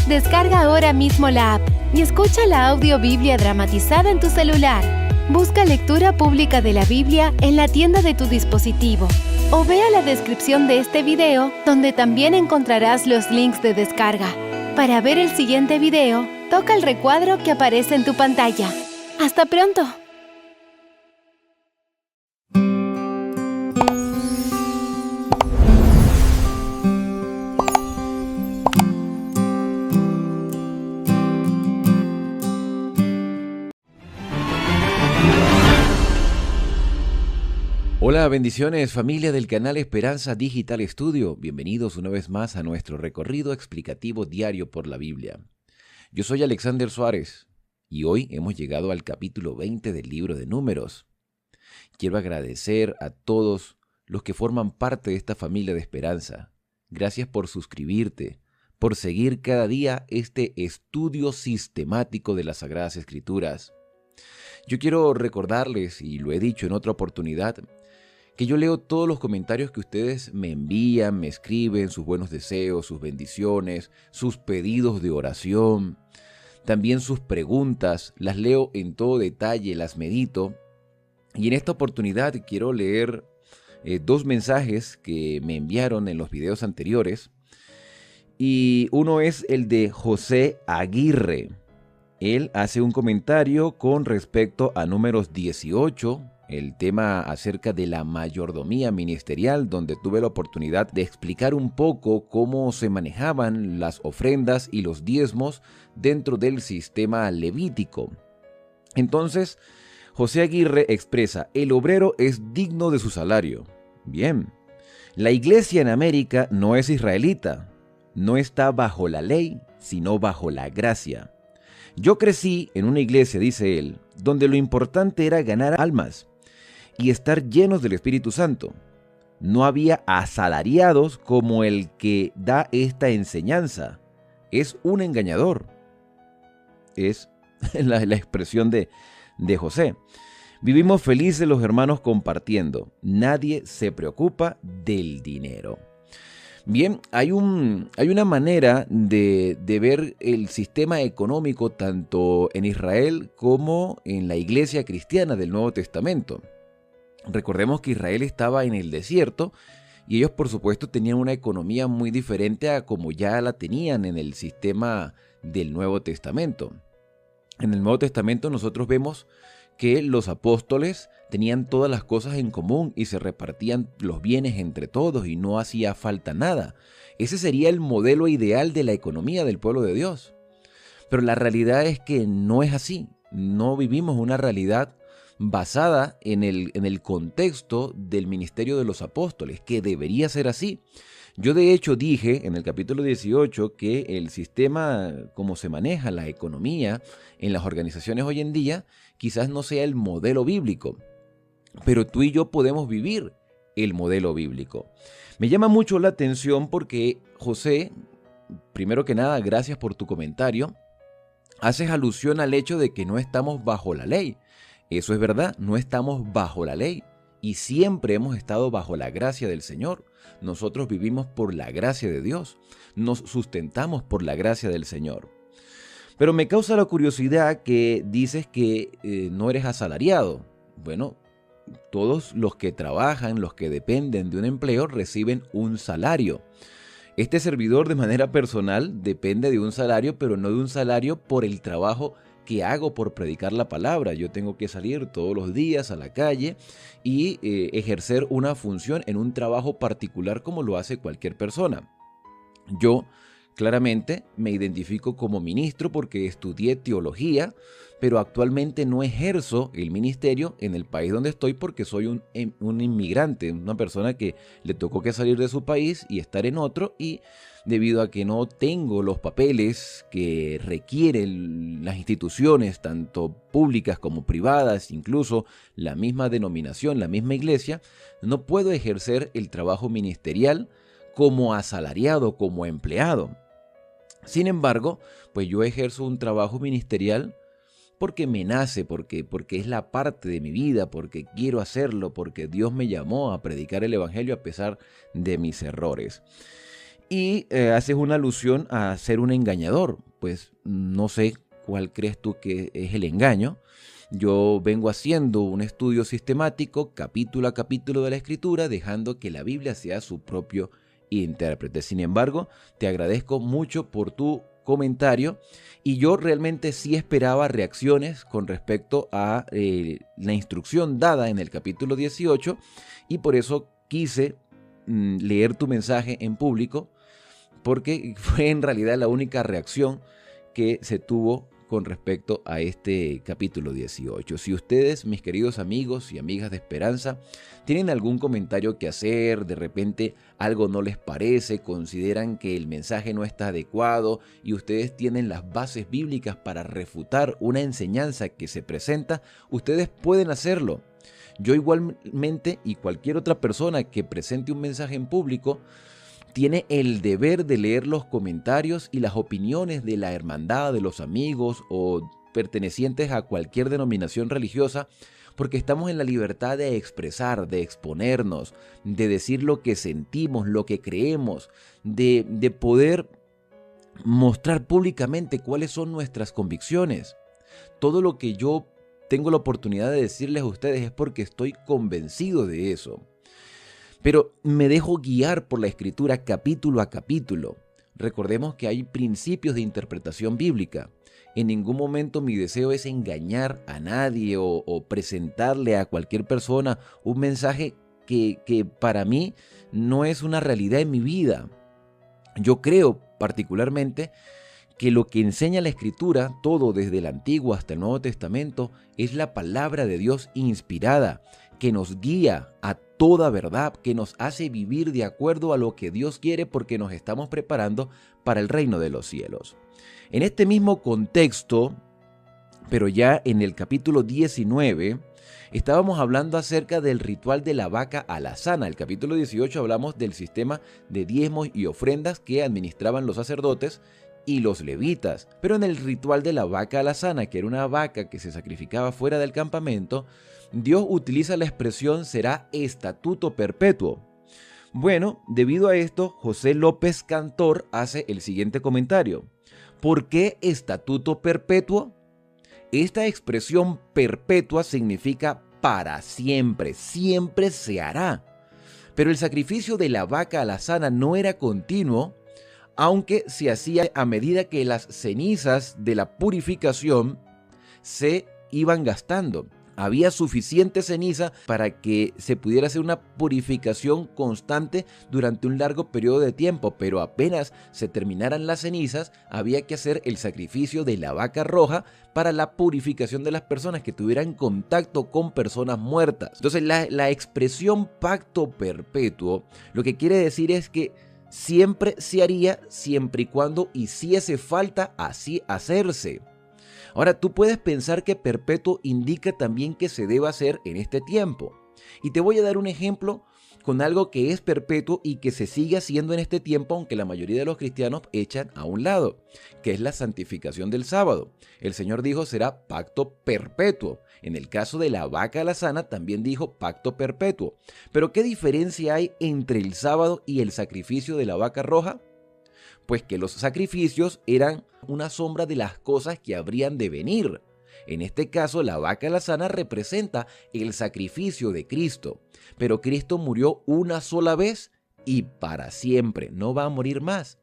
Speaker 14: Descarga ahora mismo la app y escucha la audiobiblia dramatizada en tu celular. Busca lectura pública de la Biblia en la tienda de tu dispositivo o vea la descripción de este video donde también encontrarás los links de descarga. Para ver el siguiente video, toca el recuadro que aparece en tu pantalla. ¡Hasta pronto!
Speaker 15: Hola, bendiciones familia del canal Esperanza Digital Studio. Bienvenidos una vez más a nuestro recorrido explicativo diario por la Biblia. Yo soy Alexander Suárez y hoy hemos llegado al capítulo 20 del libro de Números. Quiero agradecer a todos los que forman parte de esta familia de Esperanza. Gracias por suscribirte, por seguir cada día este estudio sistemático de las Sagradas Escrituras. Yo quiero recordarles, y lo he dicho en otra oportunidad, que yo leo todos los comentarios que ustedes me envían, me escriben, sus buenos deseos, sus bendiciones, sus pedidos de oración, también sus preguntas, las leo en todo detalle, las medito. Y en esta oportunidad quiero leer 2 mensajes que me enviaron en los videos anteriores. Y uno es el de José Aguirre. Él hace un comentario con respecto a Números 18, el tema acerca de la mayordomía ministerial, donde tuve la oportunidad de explicar un poco cómo se manejaban las ofrendas y los diezmos dentro del sistema levítico. Entonces, José Aguirre expresa: el obrero es digno de su salario. Bien. La iglesia en América no es israelita, no está bajo la ley, sino bajo la gracia. Yo crecí en una iglesia, dice él, donde lo importante era ganar almas y estar llenos del Espíritu Santo. No había asalariados como el que da esta enseñanza. Es un engañador. Es la expresión de José. Vivimos felices los hermanos compartiendo. Nadie se preocupa del dinero. Bien, hay una manera de ver el sistema económico tanto en Israel como en la iglesia cristiana del Nuevo Testamento. Recordemos que Israel estaba en el desierto y ellos por supuesto tenían una economía muy diferente a como ya la tenían en el sistema del Nuevo Testamento. En el Nuevo Testamento nosotros vemos que los apóstoles tenían todas las cosas en común y se repartían los bienes entre todos y no hacía falta nada. Ese sería el modelo ideal de la economía del pueblo de Dios. Pero la realidad es que no es así. No vivimos una realidad basada en el contexto del ministerio de los apóstoles, que debería ser así. Yo de hecho dije en el capítulo 18 que el sistema, como se maneja la economía en las organizaciones hoy en día, quizás no sea el modelo bíblico, pero tú y yo podemos vivir el modelo bíblico. Me llama mucho la atención porque José, primero que nada, gracias por tu comentario, haces alusión al hecho de que no estamos bajo la ley. Eso es verdad, no estamos bajo la ley y siempre hemos estado bajo la gracia del Señor. Nosotros vivimos por la gracia de Dios, nos sustentamos por la gracia del Señor. Pero me causa la curiosidad que dices que no eres asalariado. Bueno, todos los que trabajan, los que dependen de un empleo, reciben un salario. Este servidor de manera personal depende de un salario, pero no de un salario por el trabajo que hago por predicar la palabra. Yo tengo que salir todos los días a la calle y ejercer una función en un trabajo particular como lo hace cualquier persona. Yo claramente me identifico como ministro porque estudié teología, pero actualmente no ejerzo el ministerio en el país donde estoy porque soy un inmigrante, una persona que le tocó que salir de su país y estar en otro, y debido a que no tengo los papeles que requieren las instituciones, tanto públicas como privadas, incluso la misma denominación, la misma iglesia, no puedo ejercer el trabajo ministerial como asalariado, como empleado. Sin embargo, pues yo ejerzo un trabajo ministerial porque me nace, porque es la parte de mi vida, porque quiero hacerlo, porque Dios me llamó a predicar el evangelio a pesar de mis errores. Y haces una alusión a ser un engañador. Pues no sé cuál crees tú que es el engaño. Yo vengo haciendo un estudio sistemático, capítulo a capítulo de la Escritura, dejando que la Biblia sea su propio intérprete. Sin embargo, te agradezco mucho por tu comentario y yo realmente sí esperaba reacciones con respecto a la instrucción dada en el capítulo 18 y por eso quise leer tu mensaje en público, porque fue en realidad la única reacción que se tuvo con respecto a este capítulo 18. Si ustedes, mis queridos amigos y amigas de Esperanza, tienen algún comentario que hacer, de repente algo no les parece, consideran que el mensaje no está adecuado y ustedes tienen las bases bíblicas para refutar una enseñanza que se presenta, ustedes pueden hacerlo. Yo igualmente y cualquier otra persona que presente un mensaje en público tiene el deber de leer los comentarios y las opiniones de la hermandad, de los amigos o pertenecientes a cualquier denominación religiosa, porque estamos en la libertad de expresar, de exponernos, de decir lo que sentimos, lo que creemos, de poder mostrar públicamente cuáles son nuestras convicciones. Todo lo que yo tengo la oportunidad de decirles a ustedes es porque estoy convencido de eso. Pero me dejo guiar por la Escritura capítulo a capítulo. Recordemos que hay principios de interpretación bíblica. En ningún momento mi deseo es engañar a nadie o presentarle a cualquier persona un mensaje que para mí no es una realidad en mi vida. Yo creo particularmente que lo que enseña la Escritura, todo desde el Antiguo hasta el Nuevo Testamento, es la palabra de Dios inspirada, que nos guía a toda verdad, que nos hace vivir de acuerdo a lo que Dios quiere porque nos estamos preparando para el reino de los cielos. En este mismo contexto, pero ya en el capítulo 19, estábamos hablando acerca del ritual de la vaca alazana. El capítulo 18 hablamos del sistema de diezmos y ofrendas que administraban los sacerdotes y los levitas. Pero en el ritual de la vaca alazana, que era una vaca que se sacrificaba fuera del campamento, Dios utiliza la expresión será estatuto perpetuo. Bueno, debido a esto, José López Cantor hace el siguiente comentario. ¿Por qué estatuto perpetuo? Esta expresión perpetua significa para siempre, siempre se hará. Pero el sacrificio de la vaca alazana no era continuo, aunque se hacía a medida que las cenizas de la purificación se iban gastando. Había suficiente ceniza para que se pudiera hacer una purificación constante durante un largo periodo de tiempo, pero apenas se terminaran las cenizas, había que hacer el sacrificio de la vaca roja para la purificación de las personas que tuvieran contacto con personas muertas. Entonces la expresión pacto perpetuo lo que quiere decir es que siempre se haría siempre y cuando hiciese falta así hacerse. Ahora, tú puedes pensar que perpetuo indica también que se debe hacer en este tiempo. Y te voy a dar un ejemplo con algo que es perpetuo y que se sigue haciendo en este tiempo, aunque la mayoría de los cristianos echan a un lado, que es la santificación del sábado. El Señor dijo será pacto perpetuo. En el caso de la vaca alazana también dijo pacto perpetuo. Pero ¿qué diferencia hay entre el sábado y el sacrificio de la vaca roja? Pues que los sacrificios eran una sombra de las cosas que habrían de venir. En este caso, la vaca alazana representa el sacrificio de Cristo. Pero Cristo murió una sola vez y para siempre, no va a morir más.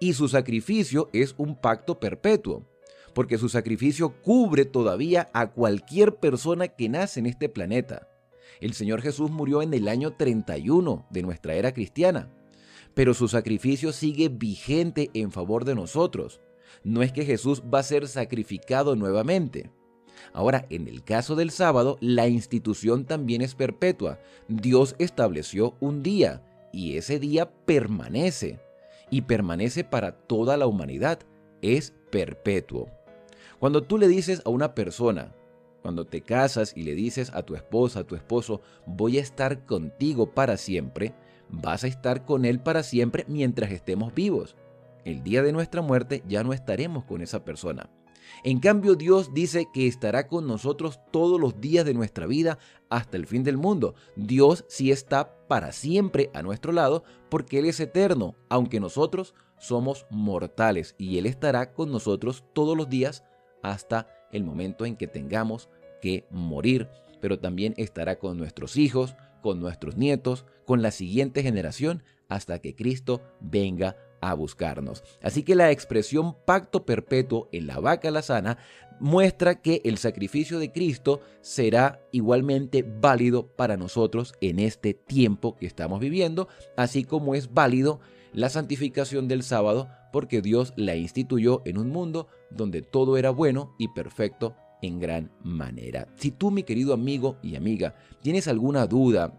Speaker 15: Y su sacrificio es un pacto perpetuo, porque su sacrificio cubre todavía a cualquier persona que nace en este planeta. El Señor Jesús murió en el año 31 de nuestra era cristiana. Pero su sacrificio sigue vigente en favor de nosotros. No es que Jesús va a ser sacrificado nuevamente. Ahora, en el caso del sábado, la institución también es perpetua. Dios estableció un día y ese día permanece. Y permanece para toda la humanidad. Es perpetuo. Cuando tú le dices a una persona, cuando te casas y le dices a tu esposa, a tu esposo, voy a estar contigo para siempre, vas a estar con él para siempre mientras estemos vivos. El día de nuestra muerte ya no estaremos con esa persona. En cambio, Dios dice que estará con nosotros todos los días de nuestra vida hasta el fin del mundo. Dios sí está para siempre a nuestro lado porque Él es eterno, aunque nosotros somos mortales, y Él estará con nosotros todos los días hasta el momento en que tengamos que morir, pero también estará con nuestros hijos, con nuestros nietos, con la siguiente generación, hasta que Cristo venga a buscarnos. Así que la expresión pacto perpetuo en la vaca alazana muestra que el sacrificio de Cristo será igualmente válido para nosotros en este tiempo que estamos viviendo, así como es válido la santificación del sábado, porque Dios la instituyó en un mundo donde todo era bueno y perfecto en gran manera. Si tú, mi querido amigo y amiga, tienes alguna duda,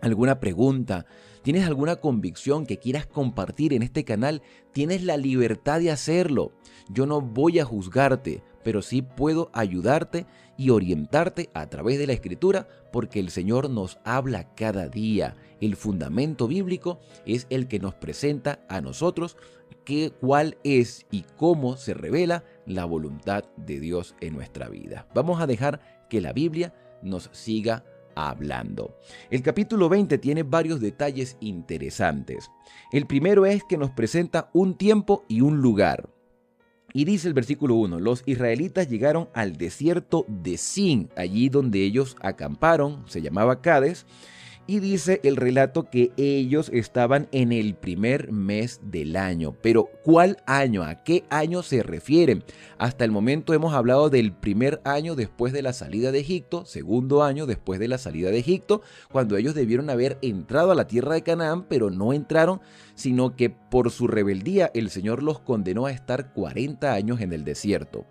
Speaker 15: alguna pregunta, tienes alguna convicción que quieras compartir en este canal, tienes la libertad de hacerlo. Yo no voy a juzgarte, pero sí puedo ayudarte y orientarte a través de la Escritura, porque el Señor nos habla cada día. El fundamento bíblico es el que nos presenta a nosotros cuál es y cómo se revela la voluntad de Dios en nuestra vida. Vamos a dejar que la Biblia nos siga hablando. El capítulo 20 tiene varios detalles interesantes. El primero es que nos presenta un tiempo y un lugar. Y dice el versículo 1, los israelitas llegaron al desierto de Zin, allí donde ellos acamparon, se llamaba Cades, y dice el relato que ellos estaban en el primer mes del año. Pero ¿cuál año? ¿A qué año se refieren? Hasta el momento hemos hablado del primer año después de la salida de Egipto, segundo año después de la salida de Egipto, cuando ellos debieron haber entrado a la tierra de Canaán, pero no entraron, sino que por su rebeldía el Señor los condenó a estar 40 años en el desierto.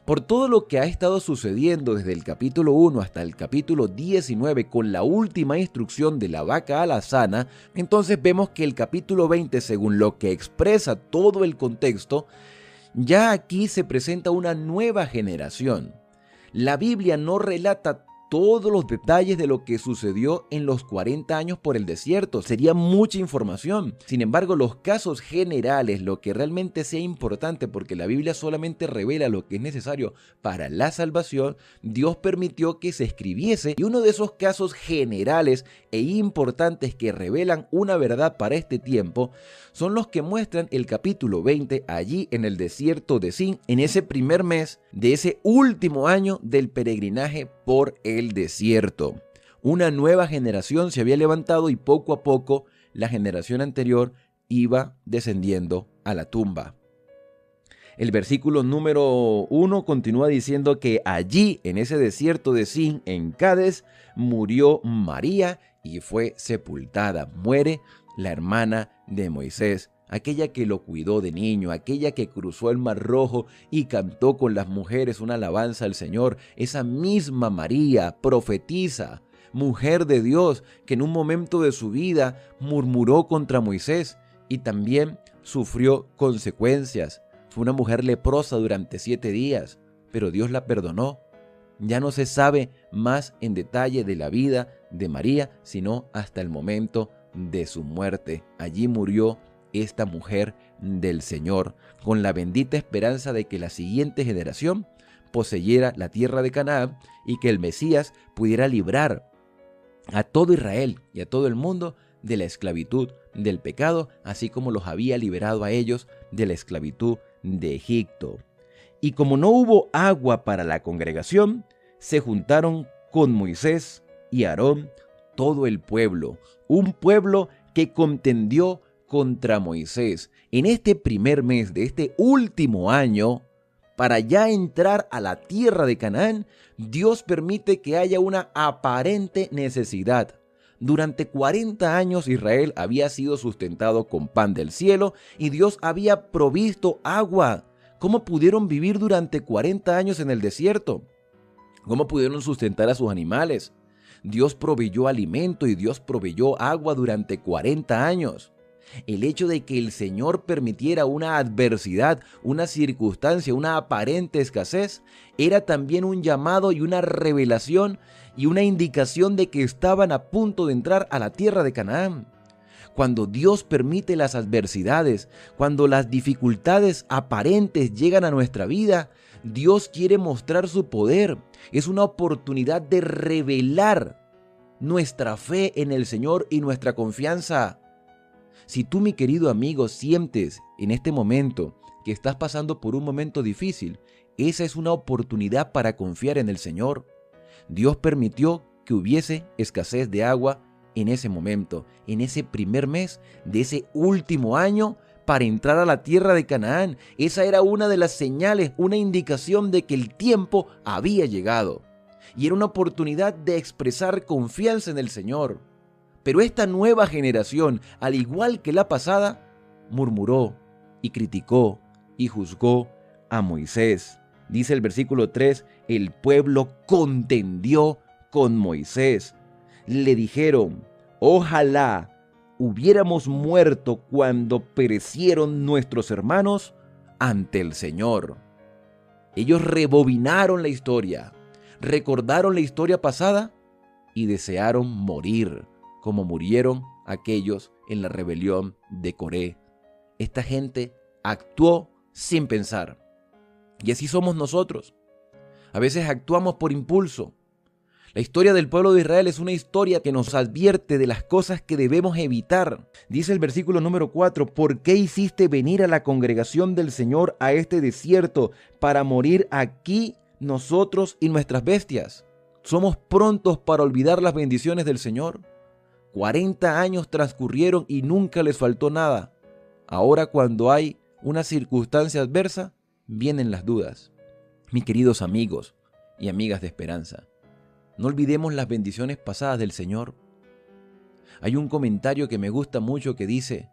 Speaker 15: Por todo lo que ha estado sucediendo desde el capítulo 1 hasta el capítulo 19 con la última instrucción de la vaca alazana, entonces vemos que el capítulo 20, según lo que expresa todo el contexto, ya aquí se presenta una nueva generación. La Biblia no relata todos los detalles de lo que sucedió en los 40 años por el desierto. Sería mucha información. Sin embargo, los casos generales, lo que realmente sea importante, porque la Biblia solamente revela lo que es necesario para la salvación, Dios permitió que se escribiese. Y uno de esos casos generales e importantes que revelan una verdad para este tiempo son los que muestran el capítulo 20 allí en el desierto de Sin, en ese primer mes de ese último año del peregrinaje por el desierto. Una nueva generación se había levantado y poco a poco la generación anterior iba descendiendo a la tumba. El versículo número 1 continúa diciendo que allí, en ese desierto de Sin, en Cades, murió María y fue sepultada. Muere la hermana de Moisés, aquella que lo cuidó de niño, aquella que cruzó el Mar Rojo y cantó con las mujeres una alabanza al Señor. Esa misma María, profetisa, mujer de Dios, que en un momento de su vida murmuró contra Moisés y también sufrió consecuencias. Fue una mujer leprosa durante 7 días, pero Dios la perdonó. Ya no se sabe más en detalle de la vida de María, sino hasta el momento de su muerte. Allí murió esta mujer del Señor, con la bendita esperanza de que la siguiente generación poseyera la tierra de Canaán y que el Mesías pudiera librar a todo Israel y a todo el mundo de la esclavitud del pecado, así como los había liberado a ellos de la esclavitud de Egipto. Y como no hubo agua para la congregación, se juntaron con Moisés y Aarón todo el pueblo, un pueblo que contendió contra Moisés en este primer mes de este último año. Para ya entrar a la tierra de Canaán, Dios permite que haya una aparente necesidad. Durante 40 años Israel había sido sustentado con pan del cielo y Dios había provisto agua. ¿Cómo pudieron vivir durante 40 años en el desierto? ¿Cómo pudieron sustentar a sus animales? Dios proveyó alimento y Dios proveyó agua durante 40 años. El hecho de que el Señor permitiera una adversidad, una circunstancia, una aparente escasez, era también un llamado y una revelación y una indicación de que estaban a punto de entrar a la tierra de Canaán. Cuando Dios permite las adversidades, cuando las dificultades aparentes llegan a nuestra vida, Dios quiere mostrar su poder. Es una oportunidad de revelar nuestra fe en el Señor y nuestra confianza. Si tú, mi querido amigo, sientes en este momento que estás pasando por un momento difícil, esa es una oportunidad para confiar en el Señor. Dios permitió que hubiese escasez de agua en ese momento, en ese primer mes de ese último año para entrar a la tierra de Canaán. Esa era una de las señales, una indicación de que el tiempo había llegado. Y era una oportunidad de expresar confianza en el Señor. Pero esta nueva generación, al igual que la pasada, murmuró y criticó y juzgó a Moisés. Dice el versículo 3, el pueblo contendió con Moisés. Le dijeron, ojalá hubiéramos muerto cuando perecieron nuestros hermanos ante el Señor. Ellos rebobinaron la historia, recordaron la historia pasada y desearon morir, como murieron aquellos en la rebelión de Coré. Esta gente actuó sin pensar. Y así somos nosotros. A veces actuamos por impulso. La historia del pueblo de Israel es una historia que nos advierte de las cosas que debemos evitar. Dice el versículo número 4, ¿por qué hiciste venir a la congregación del Señor a este desierto para morir aquí nosotros y nuestras bestias? ¿Somos prontos para olvidar las bendiciones del Señor? 40 años transcurrieron y nunca les faltó nada. Ahora, cuando hay una circunstancia adversa, vienen las dudas. Mis queridos amigos y amigas de esperanza, no olvidemos las bendiciones pasadas del Señor. Hay un comentario que me gusta mucho que dice,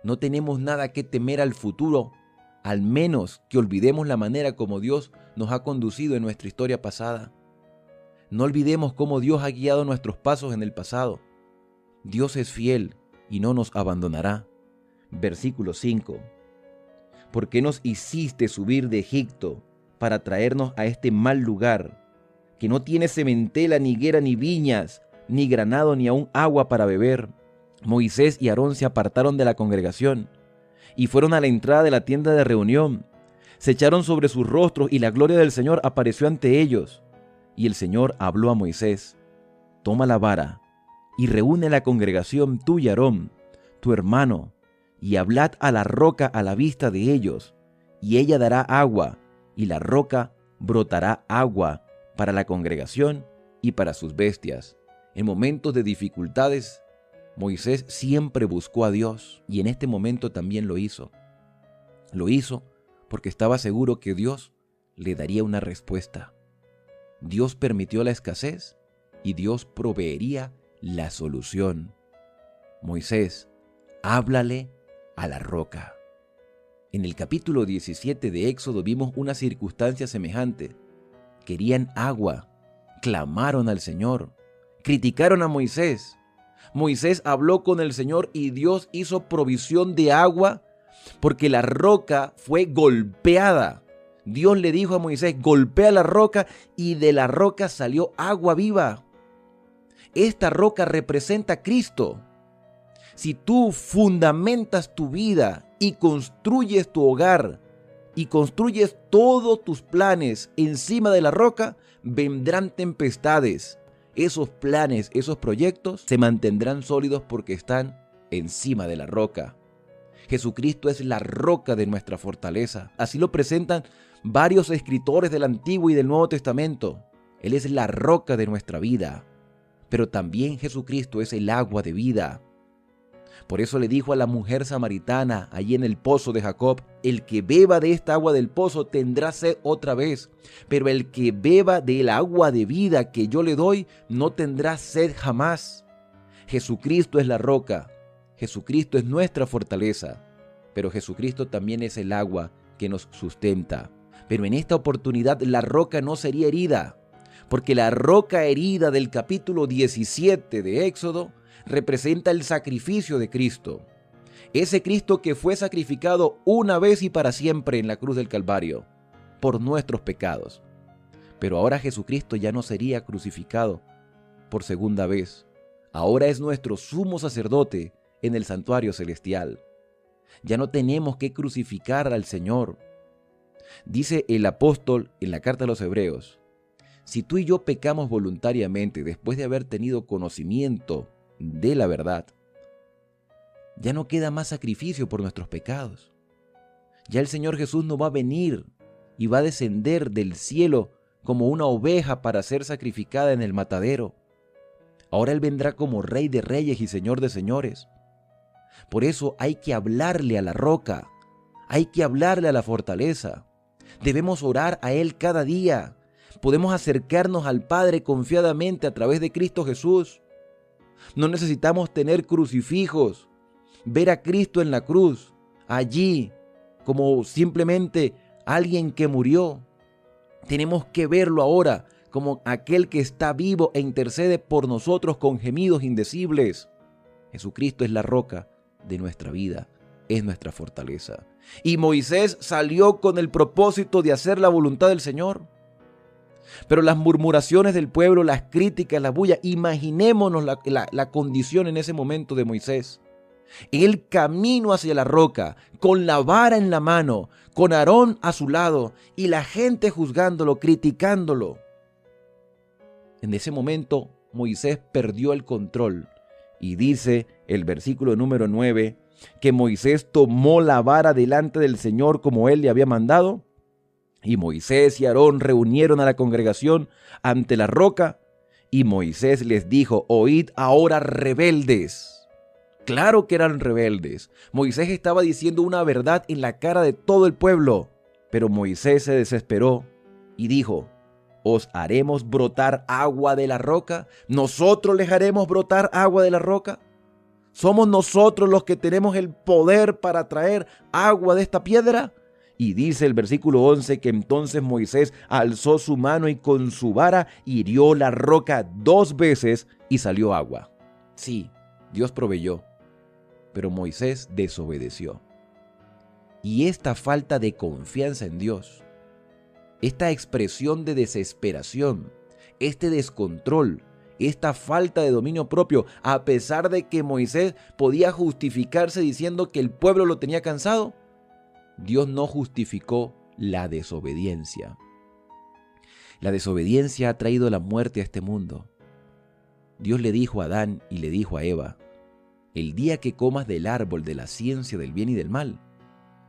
Speaker 15: no tenemos nada que temer al futuro al menos que olvidemos la manera como Dios nos ha conducido en nuestra historia pasada. No olvidemos cómo Dios ha guiado nuestros pasos en el pasado. Dios es fiel y no nos abandonará. Versículo 5. ¿Por qué nos hiciste subir de Egipto para traernos a este mal lugar, que no tiene sementera, ni higuera, ni viñas, ni granado, ni aún agua para beber? Moisés y Aarón se apartaron de la congregación y fueron a la entrada de la tienda de reunión. Se echaron sobre sus rostros y la gloria del Señor apareció ante ellos. Y el Señor habló a Moisés: toma la vara y reúne la congregación, tú y Aarón, tu hermano, y hablad a la roca a la vista de ellos, y ella dará agua, y la roca brotará agua para la congregación y para sus bestias. En momentos de dificultades, Moisés siempre buscó a Dios, y en este momento también lo hizo. Lo hizo porque estaba seguro que Dios le daría una respuesta. Dios permitió la escasez y Dios proveería la solución. Moisés, háblale a la roca. En el capítulo 17 de Éxodo vimos una circunstancia semejante. Querían agua, clamaron al Señor, criticaron a Moisés. Moisés habló con el Señor y Dios hizo provisión de agua porque la roca fue golpeada. Dios le dijo a Moisés: golpea la roca, y de la roca salió agua viva. Esta roca representa a Cristo. Si tú fundamentas tu vida y construyes tu hogar y construyes todos tus planes encima de la roca, vendrán tempestades. Esos planes, esos proyectos se mantendrán sólidos porque están encima de la roca. Jesucristo es la roca de nuestra fortaleza. Así lo presentan varios escritores del Antiguo y del Nuevo Testamento. Él es la roca de nuestra vida. Pero también Jesucristo es el agua de vida. Por eso le dijo a la mujer samaritana allí en el pozo de Jacob: el que beba de esta agua del pozo tendrá sed otra vez, pero el que beba del agua de vida que yo le doy no tendrá sed jamás. Jesucristo es la roca. Jesucristo es nuestra fortaleza, pero Jesucristo también es el agua que nos sustenta. Pero en esta oportunidad la roca no sería herida, porque la roca herida del capítulo 17 de Éxodo representa el sacrificio de Cristo. Ese Cristo que fue sacrificado una vez y para siempre en la cruz del Calvario, por nuestros pecados. Pero ahora Jesucristo ya no sería crucificado por segunda vez. Ahora es nuestro sumo sacerdote en el santuario celestial. Ya no tenemos que crucificar al Señor. Dice el apóstol en la carta a los Hebreos: si tú y yo pecamos voluntariamente después de haber tenido conocimiento de la verdad, ya no queda más sacrificio por nuestros pecados. Ya el Señor Jesús no va a venir y va a descender del cielo como una oveja para ser sacrificada en el matadero. Ahora Él vendrá como Rey de Reyes y Señor de Señores. Por eso hay que hablarle a la roca, hay que hablarle a la fortaleza. Debemos orar a Él cada día. Podemos acercarnos al Padre confiadamente a través de Cristo Jesús. No necesitamos tener crucifijos, ver a Cristo en la cruz, allí, como simplemente alguien que murió. Tenemos que verlo ahora como aquel que está vivo e intercede por nosotros con gemidos indecibles. Jesucristo es la roca de nuestra vida, es nuestra fortaleza. Y Moisés salió con el propósito de hacer la voluntad del Señor. Pero las murmuraciones del pueblo, las críticas, la bulla, imaginémonos la condición en ese momento de Moisés. El camino hacia la roca, con la vara en la mano, con Aarón a su lado y la gente juzgándolo, criticándolo. En ese momento Moisés perdió el control y dice el versículo número 9 que Moisés tomó la vara delante del Señor como él le había mandado. Y Moisés y Aarón reunieron a la congregación ante la roca, y Moisés les dijo: oíd ahora, rebeldes. Claro que eran rebeldes. Moisés estaba diciendo una verdad en la cara de todo el pueblo, pero Moisés se desesperó y dijo: ¿os haremos brotar agua de la roca? ¿Nosotros les haremos brotar agua de la roca? ¿Somos nosotros los que tenemos el poder para traer agua de esta piedra? Y dice el versículo 11 que entonces Moisés alzó su mano y con su vara hirió la roca 2 veces y salió agua. Sí, Dios proveyó, pero Moisés desobedeció. Y esta falta de confianza en Dios, esta expresión de desesperación, este descontrol, esta falta de dominio propio, a pesar de que Moisés podía justificarse diciendo que el pueblo lo tenía cansado, Dios no justificó la desobediencia. La desobediencia ha traído la muerte a este mundo. Dios le dijo a Adán y le dijo a Eva: el día que comas del árbol de la ciencia del bien y del mal,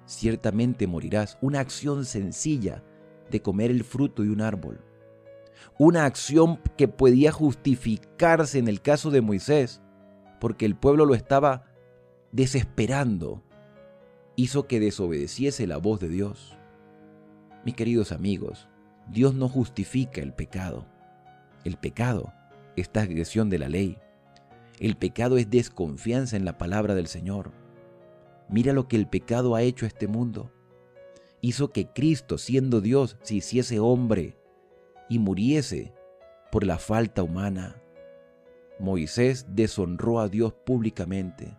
Speaker 15: ciertamente morirás. Una acción sencilla de comer el fruto de un árbol. Una acción que podía justificarse en el caso de Moisés, porque el pueblo lo estaba desesperando, hizo que desobedeciese la voz de Dios. Mis queridos amigos, Dios no justifica el pecado. El pecado es transgresión de la ley. El pecado es desconfianza en la palabra del Señor. Mira lo que el pecado ha hecho a este mundo. Hizo que Cristo, siendo Dios, se hiciese hombre y muriese por la falta humana. Moisés deshonró a Dios públicamente.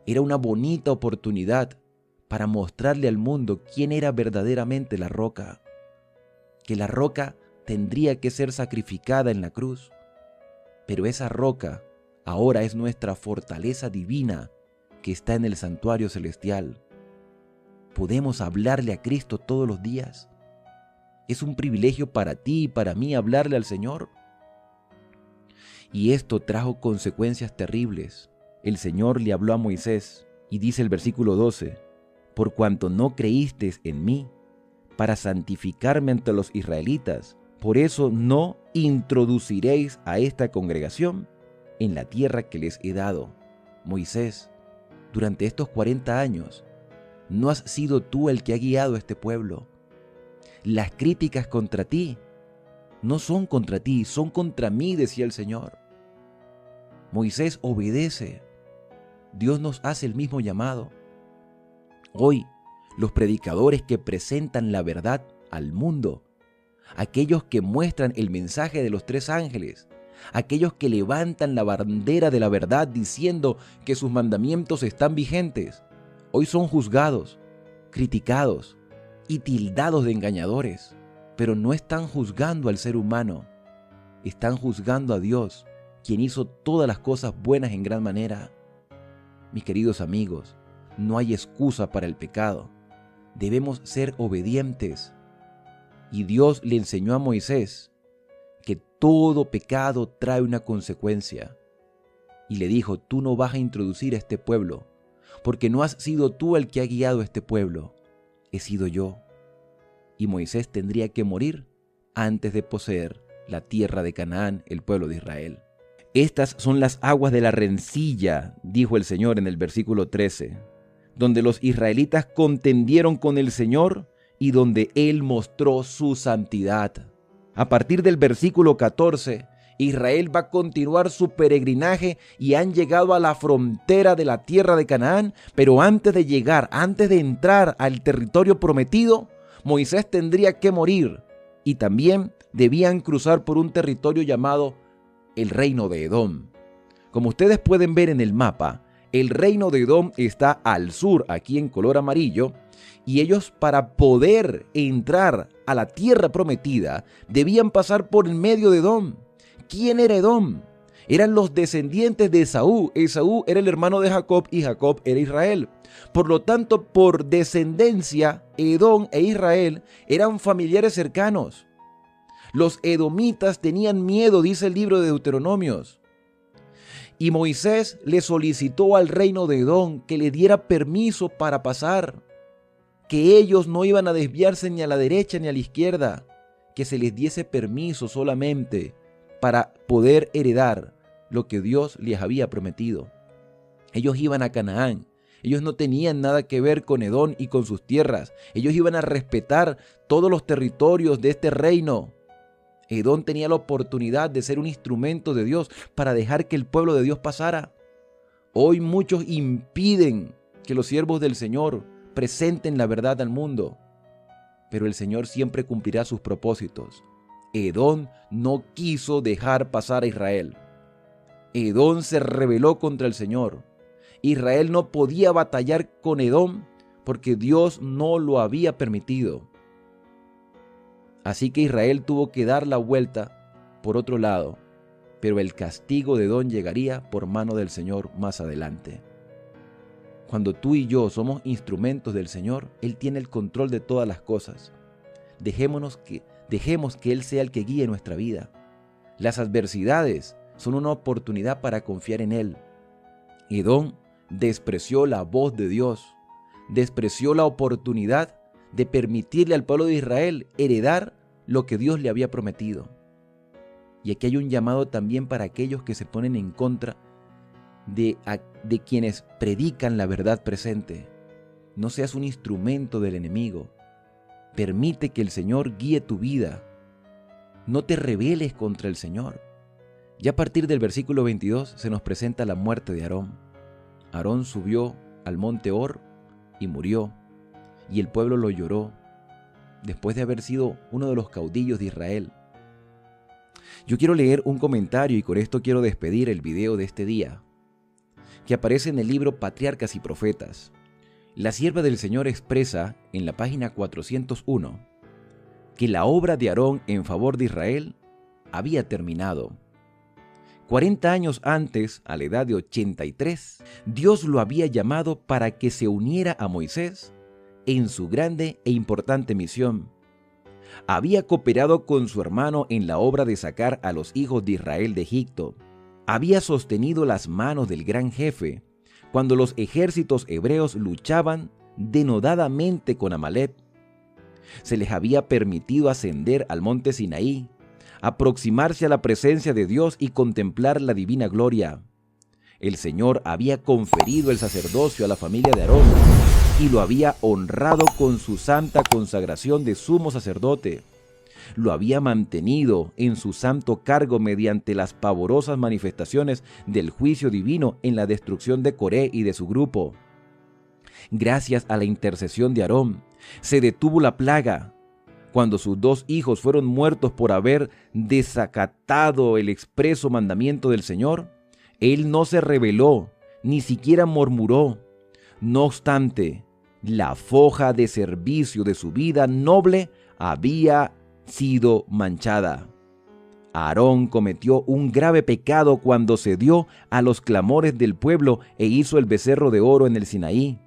Speaker 15: Era una bonita oportunidad para mostrarle al mundo quién era verdaderamente la roca, que la roca tendría que ser sacrificada en la cruz. Pero esa roca ahora es nuestra fortaleza divina que está en el santuario celestial. ¿Podemos hablarle a Cristo todos los días? ¿Es un privilegio para ti y para mí hablarle al Señor? Y esto trajo consecuencias terribles. El Señor le habló a Moisés y dice el versículo 12: por cuanto no creísteis en mí, para santificarme ante los israelitas, por eso no introduciréis a esta congregación en la tierra que les he dado. Moisés, durante estos 40 años, no has sido tú el que ha guiado a este pueblo. Las críticas contra ti no son contra ti, son contra mí, decía el Señor. Moisés, obedece. Dios nos hace el mismo llamado. Hoy, los predicadores que presentan la verdad al mundo, aquellos que muestran el mensaje de los 3 ángeles, aquellos que levantan la bandera de la verdad diciendo que sus mandamientos están vigentes, hoy son juzgados, criticados y tildados de engañadores, pero no están juzgando al ser humano, están juzgando a Dios, quien hizo todas las cosas buenas en gran manera. Mis queridos amigos, no hay excusa para el pecado. Debemos ser obedientes. Y Dios le enseñó a Moisés que todo pecado trae una consecuencia. Y le dijo: tú no vas a introducir a este pueblo, porque no has sido tú el que ha guiado a este pueblo, he sido yo. Y Moisés tendría que morir antes de poseer la tierra de Canaán, el pueblo de Israel. Estas son las aguas de la rencilla, dijo el Señor en el versículo 13, donde los israelitas contendieron con el Señor y donde Él mostró su santidad. A partir del versículo 14, Israel va a continuar su peregrinaje y han llegado a la frontera de la tierra de Canaán, pero antes de llegar, antes de entrar al territorio prometido, Moisés tendría que morir y también debían cruzar por un territorio llamado el reino de Edom. Como ustedes pueden ver en el mapa, el reino de Edom está al sur, aquí en color amarillo, y ellos, para poder entrar a la tierra prometida, debían pasar por el medio de Edom. ¿Quién era Edom? Eran los descendientes de Esaú. Esaú era el hermano de Jacob y Jacob era Israel. Por lo tanto, por descendencia, Edom e Israel eran familiares cercanos. Los edomitas tenían miedo, dice el libro de Deuteronomios. Y Moisés le solicitó al reino de Edom que le diera permiso para pasar, que ellos no iban a desviarse ni a la derecha ni a la izquierda, que se les diese permiso solamente para poder heredar lo que Dios les había prometido. Ellos iban a Canaán, ellos no tenían nada que ver con Edom y con sus tierras, ellos iban a respetar todos los territorios de este reino. Edom tenía la oportunidad de ser un instrumento de Dios para dejar que el pueblo de Dios pasara. Hoy muchos impiden que los siervos del Señor presenten la verdad al mundo. pero el Señor siempre cumplirá sus propósitos. Edom no quiso dejar pasar a Israel. Edom se rebeló contra el Señor. Israel no podía batallar con Edom porque Dios no lo había permitido. Así que Israel tuvo que dar la vuelta por otro lado, pero el castigo de Edom llegaría por mano del Señor más adelante. Cuando tú y yo somos instrumentos del Señor, Él tiene el control de todas las cosas. Dejemos que Él sea el que guíe nuestra vida. Las adversidades son una oportunidad para confiar en Él. Edom despreció la voz de Dios, despreció la oportunidad de permitirle al pueblo de Israel heredar lo que Dios le había prometido. Y aquí hay un llamado también para aquellos que se ponen en contra de quienes predican la verdad presente. No seas un instrumento del enemigo. Permite que el Señor guíe tu vida. No te rebeles contra el Señor. Ya a partir del versículo 22 se nos presenta la muerte de Aarón. Aarón subió al monte Hor y murió, y el pueblo lo lloró, después de haber sido uno de los caudillos de Israel. Yo quiero leer un comentario y con esto quiero despedir el video de este día, que aparece en el libro Patriarcas y Profetas. La sierva del Señor expresa en la página 401 que la obra de Aarón en favor de Israel había terminado. 40 años antes, a la edad de 83, Dios lo había llamado para que se uniera a Moisés en su grande e importante misión. Había cooperado con su hermano en la obra de sacar a los hijos de Israel de Egipto. Había sostenido las manos del gran jefe cuando los ejércitos hebreos luchaban denodadamente con Amalek. Se les había permitido ascender al monte Sinaí, aproximarse a la presencia de Dios y contemplar la divina gloria. El Señor había conferido el sacerdocio a la familia de Aarón y lo había honrado con su santa consagración de sumo sacerdote. Lo había mantenido en su santo cargo mediante las pavorosas manifestaciones del juicio divino en la destrucción de Coré y de su grupo. Gracias a la intercesión de Aarón, se detuvo la plaga. Cuando sus 2 hijos fueron muertos por haber desacatado el expreso mandamiento del Señor, él no se rebeló, ni siquiera murmuró. No obstante, la foja de servicio de su vida noble había sido manchada. Aarón cometió un grave pecado cuando cedió a los clamores del pueblo e hizo el becerro de oro en el Sinaí.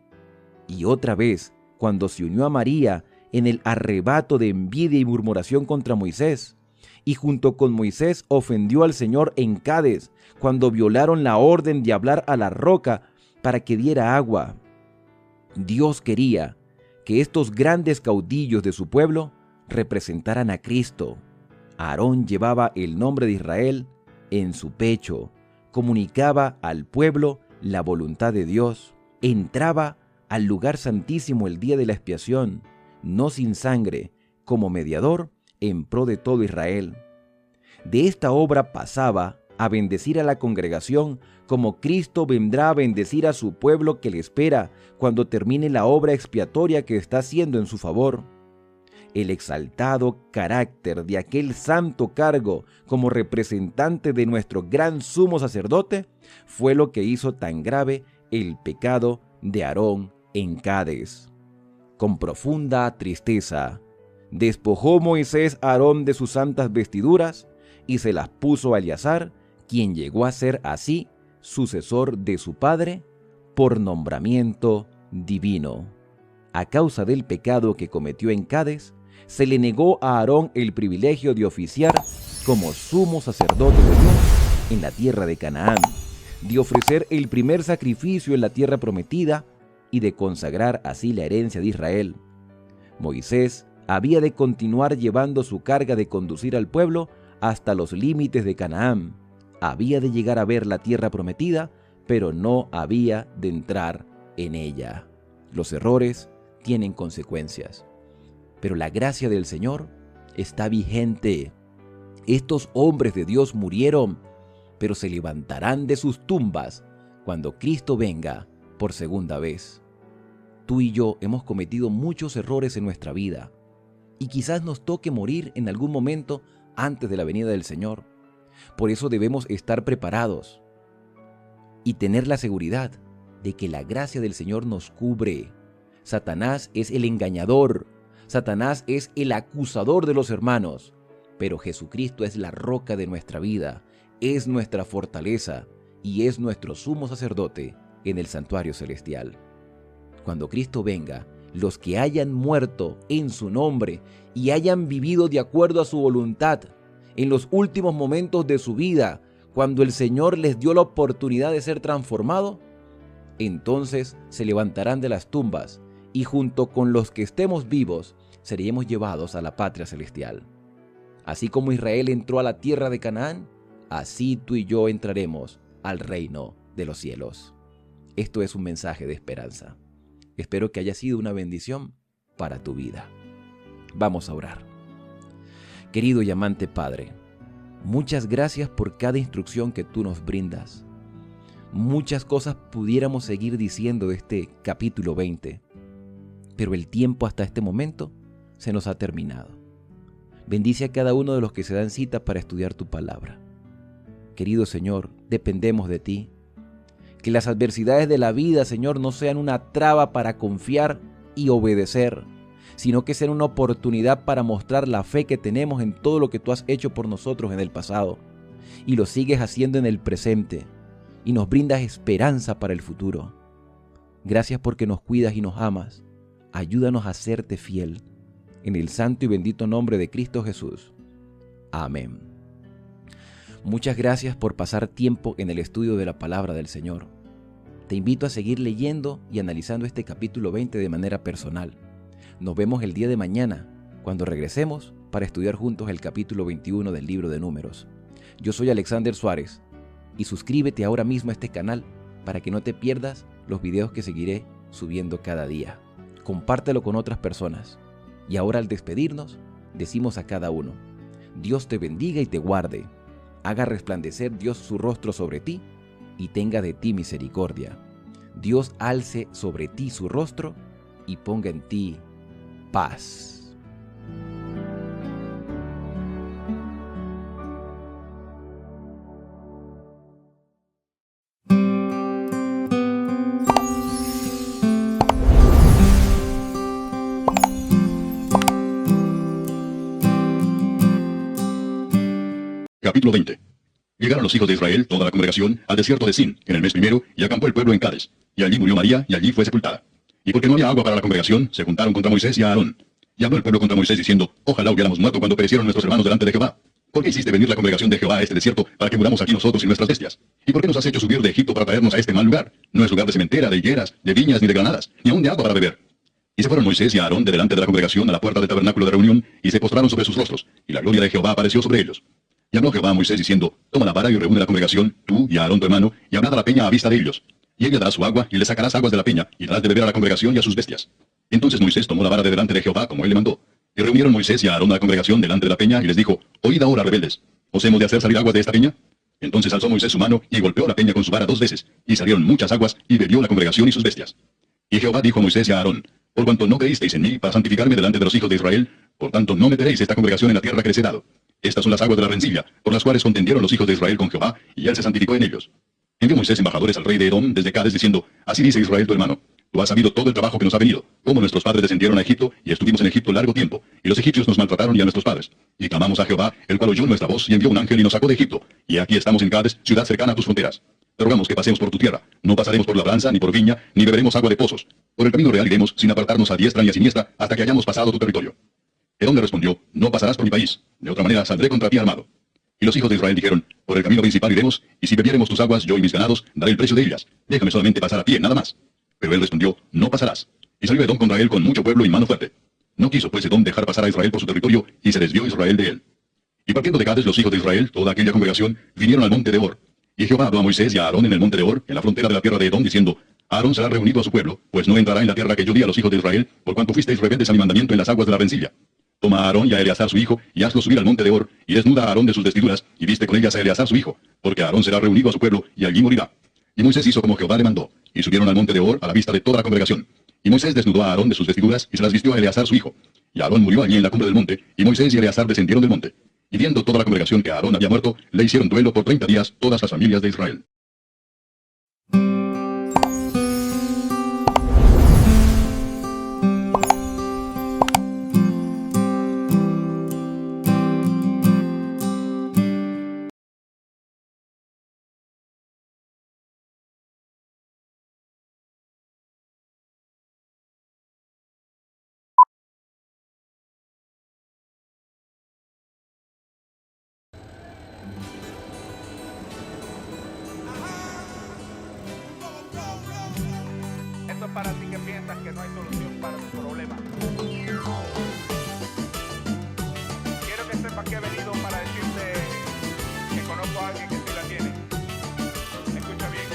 Speaker 15: Y otra vez, cuando se unió a María en el arrebato de envidia y murmuración contra Moisés, y junto con Moisés ofendió al Señor en Cades, cuando violaron la orden de hablar a la roca para que diera agua. Dios quería que estos grandes caudillos de su pueblo representaran a Cristo. Aarón llevaba el nombre de Israel en su pecho, comunicaba al pueblo la voluntad de Dios, entraba al lugar santísimo el día de la expiación, no sin sangre, como mediador en pro de todo Israel. De esta obra pasaba a bendecir a la congregación como Cristo vendrá a bendecir a su pueblo que le espera cuando termine la obra expiatoria que está haciendo en su favor. El exaltado carácter de aquel santo cargo como representante de nuestro gran sumo sacerdote fue lo que hizo tan grave el pecado de Aarón en Cades. Con profunda tristeza, despojó Moisés a Aarón de sus santas vestiduras y se las puso a Eleazar, quien llegó a ser así sucesor de su padre por nombramiento divino. A causa del pecado que cometió en Cades, se le negó a Aarón el privilegio de oficiar como sumo sacerdote de Dios en la tierra de Canaán, de ofrecer el primer sacrificio en la tierra prometida y de consagrar así la herencia de Israel. Moisés había de continuar llevando su carga de conducir al pueblo hasta los límites de Canaán. Había de llegar a ver la tierra prometida, pero no había de entrar en ella. Los errores tienen consecuencias, pero la gracia del Señor está vigente. Estos hombres de Dios murieron, pero se levantarán de sus tumbas cuando Cristo venga por segunda vez. Tú y yo hemos cometido muchos errores en nuestra vida, y quizás nos toque morir en algún momento antes de la venida del Señor. Por eso debemos estar preparados y tener la seguridad de que la gracia del Señor nos cubre. Satanás es el engañador, Satanás es el acusador de los hermanos, pero Jesucristo es la roca de nuestra vida, es nuestra fortaleza y es nuestro sumo sacerdote en el santuario celestial. Cuando Cristo venga, los que hayan muerto en su nombre y hayan vivido de acuerdo a su voluntad en los últimos momentos de su vida, cuando el Señor les dio la oportunidad de ser transformado, entonces se levantarán de las tumbas y junto con los que estemos vivos seremos llevados a la patria celestial. Así como Israel entró a la tierra de Canaán, así tú y yo entraremos al reino de los cielos. Esto es un mensaje de esperanza. Espero que haya sido una bendición para tu vida. Vamos a orar. Querido y amante Padre, muchas gracias por cada instrucción que tú nos brindas. Muchas cosas pudiéramos seguir diciendo de este capítulo 20, pero el tiempo hasta este momento se nos ha terminado. Bendice a cada uno de los que se dan cita para estudiar tu palabra. Querido Señor, dependemos de ti. Que las adversidades de la vida, Señor, no sean una traba para confiar y obedecer, sino que sean una oportunidad para mostrar la fe que tenemos en todo lo que tú has hecho por nosotros en el pasado y lo sigues haciendo en el presente y nos brindas esperanza para el futuro. Gracias porque nos cuidas y nos amas. Ayúdanos a serte fiel. En el santo y bendito nombre de Cristo Jesús. Amén. Muchas gracias por pasar tiempo en el estudio de la palabra del Señor. Te invito a seguir leyendo y analizando este capítulo 20 de manera personal. Nos vemos el día de mañana, cuando regresemos para estudiar juntos el capítulo 21 del libro de Números. Yo soy Alexander Suárez y suscríbete ahora mismo a este canal para que no te pierdas los videos que seguiré subiendo cada día. Compártelo con otras personas. Y ahora al despedirnos, decimos a cada uno: Dios te bendiga y te guarde. Haga resplandecer Dios su rostro sobre ti y tenga de ti misericordia. Dios alce sobre ti su rostro y ponga en ti paz.
Speaker 3: Capítulo 20. Llegaron los hijos de Israel, toda la congregación, al desierto de Sin, en el mes primero, y acampó el pueblo en Cades. Y allí murió María, y allí fue sepultada. Y porque no había agua para la congregación, se juntaron contra Moisés y a Aarón. Y habló el pueblo contra Moisés diciendo: Ojalá hubiéramos muerto cuando perecieron nuestros hermanos delante de Jehová. ¿Por qué hiciste venir la congregación de Jehová a este desierto para que muramos aquí nosotros y nuestras bestias? ¿Y por qué nos has hecho subir de Egipto para traernos a este mal lugar? No es lugar de cementera, de higueras, de viñas ni de granadas, ni aun de agua para beber. Y se fueron Moisés y Aarón de delante de la congregación a la puerta del tabernáculo de reunión, y se postraron sobre sus rostros, y la gloria de Jehová apareció sobre ellos. Y habló Jehová a Moisés diciendo: Toma la vara y reúne la congregación, tú y Aarón tu hermano, y hablad a la peña a vista de ellos. Y ella dará su agua, y le sacarás aguas de la peña, y darás de beber a la congregación y a sus bestias. Entonces Moisés tomó la vara de delante de Jehová, como él le mandó. Y reunieron Moisés y Aarón a la congregación delante de la peña, y les dijo: Oíd ahora, rebeldes, ¿os hemos de hacer salir aguas de esta peña? Entonces alzó Moisés su mano, y golpeó la peña con su vara 2 veces, y salieron muchas aguas, y bebió la congregación y sus bestias. Y Jehová dijo a Moisés y a Aarón: Por cuanto no creísteis en mí para santificarme delante de los hijos de Israel, por tanto no meteréis esta congregación en la tierra que les he dado. Estas son las aguas de la rencilla, por las cuales contendieron los hijos de Israel con Jehová, y él se santificó en ellos. Envió Moisés embajadores al rey de Edom desde Cades, diciendo: Así dice Israel tu hermano: Tú has sabido todo el trabajo que nos ha venido, cómo nuestros padres descendieron a Egipto, y estuvimos en Egipto largo tiempo, y los egipcios nos maltrataron y a nuestros padres. Y clamamos a Jehová, el cual oyó nuestra voz, y envió un ángel y nos sacó de Egipto, y aquí estamos en Cades, ciudad cercana a tus fronteras. Te rogamos que pasemos por tu tierra, no pasaremos por labranza, ni por viña, ni beberemos agua de pozos. Por el camino real iremos, sin apartarnos a diestra ni a siniestra, hasta que hayamos pasado tu territorio. Edom le respondió: No pasarás por mi país, de otra manera saldré contra ti armado. Y los hijos de Israel dijeron: Por el camino principal iremos, y si bebiéremos tus aguas, yo y mis ganados, daré el precio de ellas. Déjame solamente pasar a pie, nada más. Pero él respondió: No pasarás. Y salió Edom contra él con mucho pueblo y mano fuerte. No quiso pues Edom dejar pasar a Israel por su territorio, y se desvió Israel de él. Y partiendo de Cades los hijos de Israel, toda aquella congregación, vinieron al monte de Hor. Y Jehová habló a Moisés y a Aarón en el monte de Hor, en la frontera de la tierra de Edom, diciendo: Aarón será reunido a su pueblo, pues no entrará en la tierra que yo di a los hijos de Israel, por cuanto fuisteis rebeldes a mi mandamiento en las aguas de la rencilla. Toma a Aarón y a Eleazar su hijo, y hazlo subir al monte de Hor, y desnuda a Aarón de sus vestiduras, y viste con ellas a Eleazar su hijo, porque Aarón será reunido a su pueblo, y allí morirá. Y Moisés hizo como Jehová le mandó, y subieron al monte de Hor a la vista de toda la congregación. Y Moisés desnudó a Aarón de sus vestiduras, y se las vistió a Eleazar su hijo. Y Aarón murió allí en la cumbre del monte, y Moisés y Eleazar descendieron del monte. Y viendo toda la congregación que Aarón había muerto, le hicieron duelo por 30 días todas las familias de Israel.
Speaker 16: Esto es para ti que piensas que no hay solución para tu problema. Quiero que sepas que he venido para decirte que conozco a alguien que sí la tiene. Escucha bien.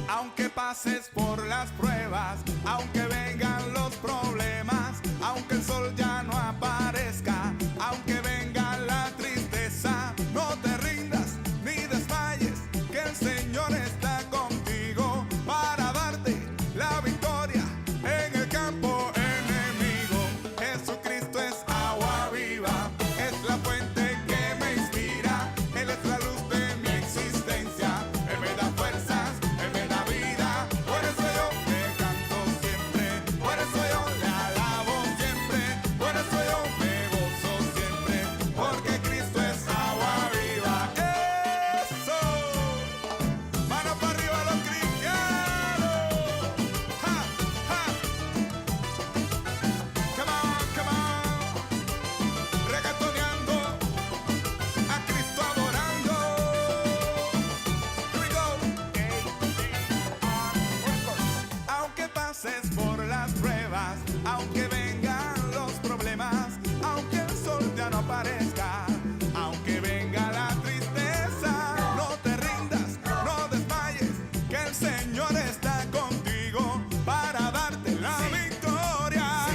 Speaker 1: Aunque pases por las pruebas, aunque vengan los problemas, aunque el sol ya no aparezca, aunque venga la tristeza, no te rindas ni desmayes, que el Señor está contigo para darte la victoria en el campo enemigo. Jesucristo es agua viva, es la fuente que me inspira, Él es la luz de mi existencia, Él me da fuerzas, Él me da vida, por eso yo me canto siempre, por eso yo le alabo siempre, por eso yo me gozo siempre, porque Cristo es agua viva. Eso, mano para arriba los cristianos, ja, ja, come on, reggaetoneando, a Cristo adorando, here we go. Aunque pases por las pruebas, aunque vengan los problemas, aunque el sol ya no aparezca, aunque venga la tristeza, no te rindas, no desmayes, que el Señor está contigo para darte la victoria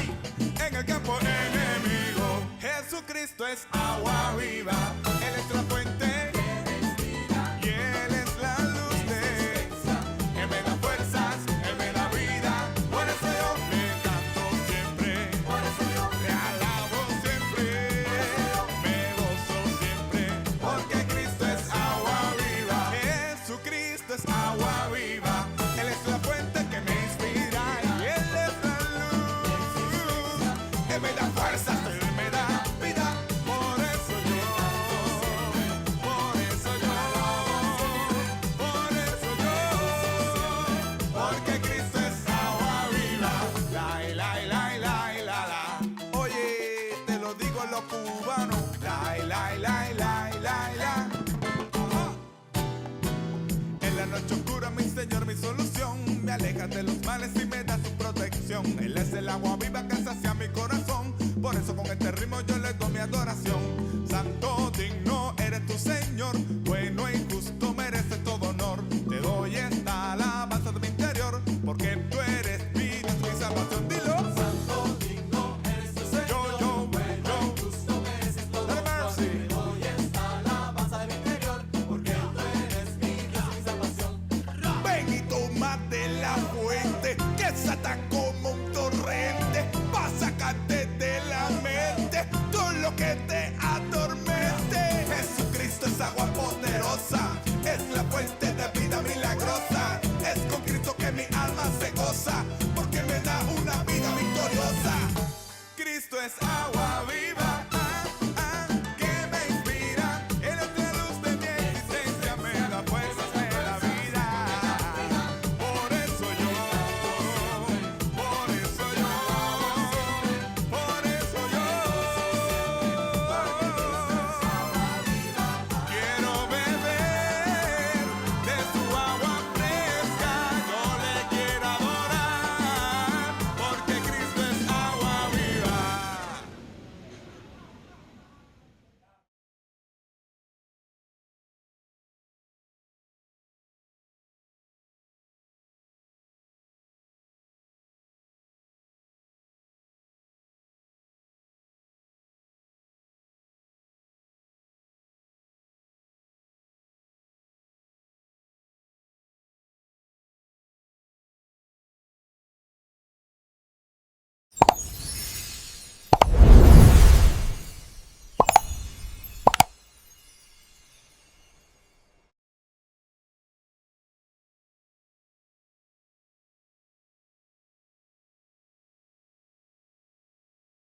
Speaker 1: en el campo enemigo. Jesucristo es agua viva, Él es la fuente y Él es la luz de Él me da fuerzas, Él me da vida, por eso yo le canto siempre, por eso yo le alabo siempre, me gozo siempre, porque Cristo es agua viva. Jesucristo es agua viva, Él es la fuente que me inspira y Él es la luz, Él me da fuerzas, Él me da vida, por eso yo, por eso yo, por eso yo, porque Cristo es agua viva. La, la, la, la, la, la. Oye, te lo digo en lo cubano. La, la, la, la, la, la. Ajá. En la noche oscura, mi Señor, mi solución, me aleja de los males y me da su protección. Él es el agua viva que sacia mi corazón. Por eso con este ritmo yo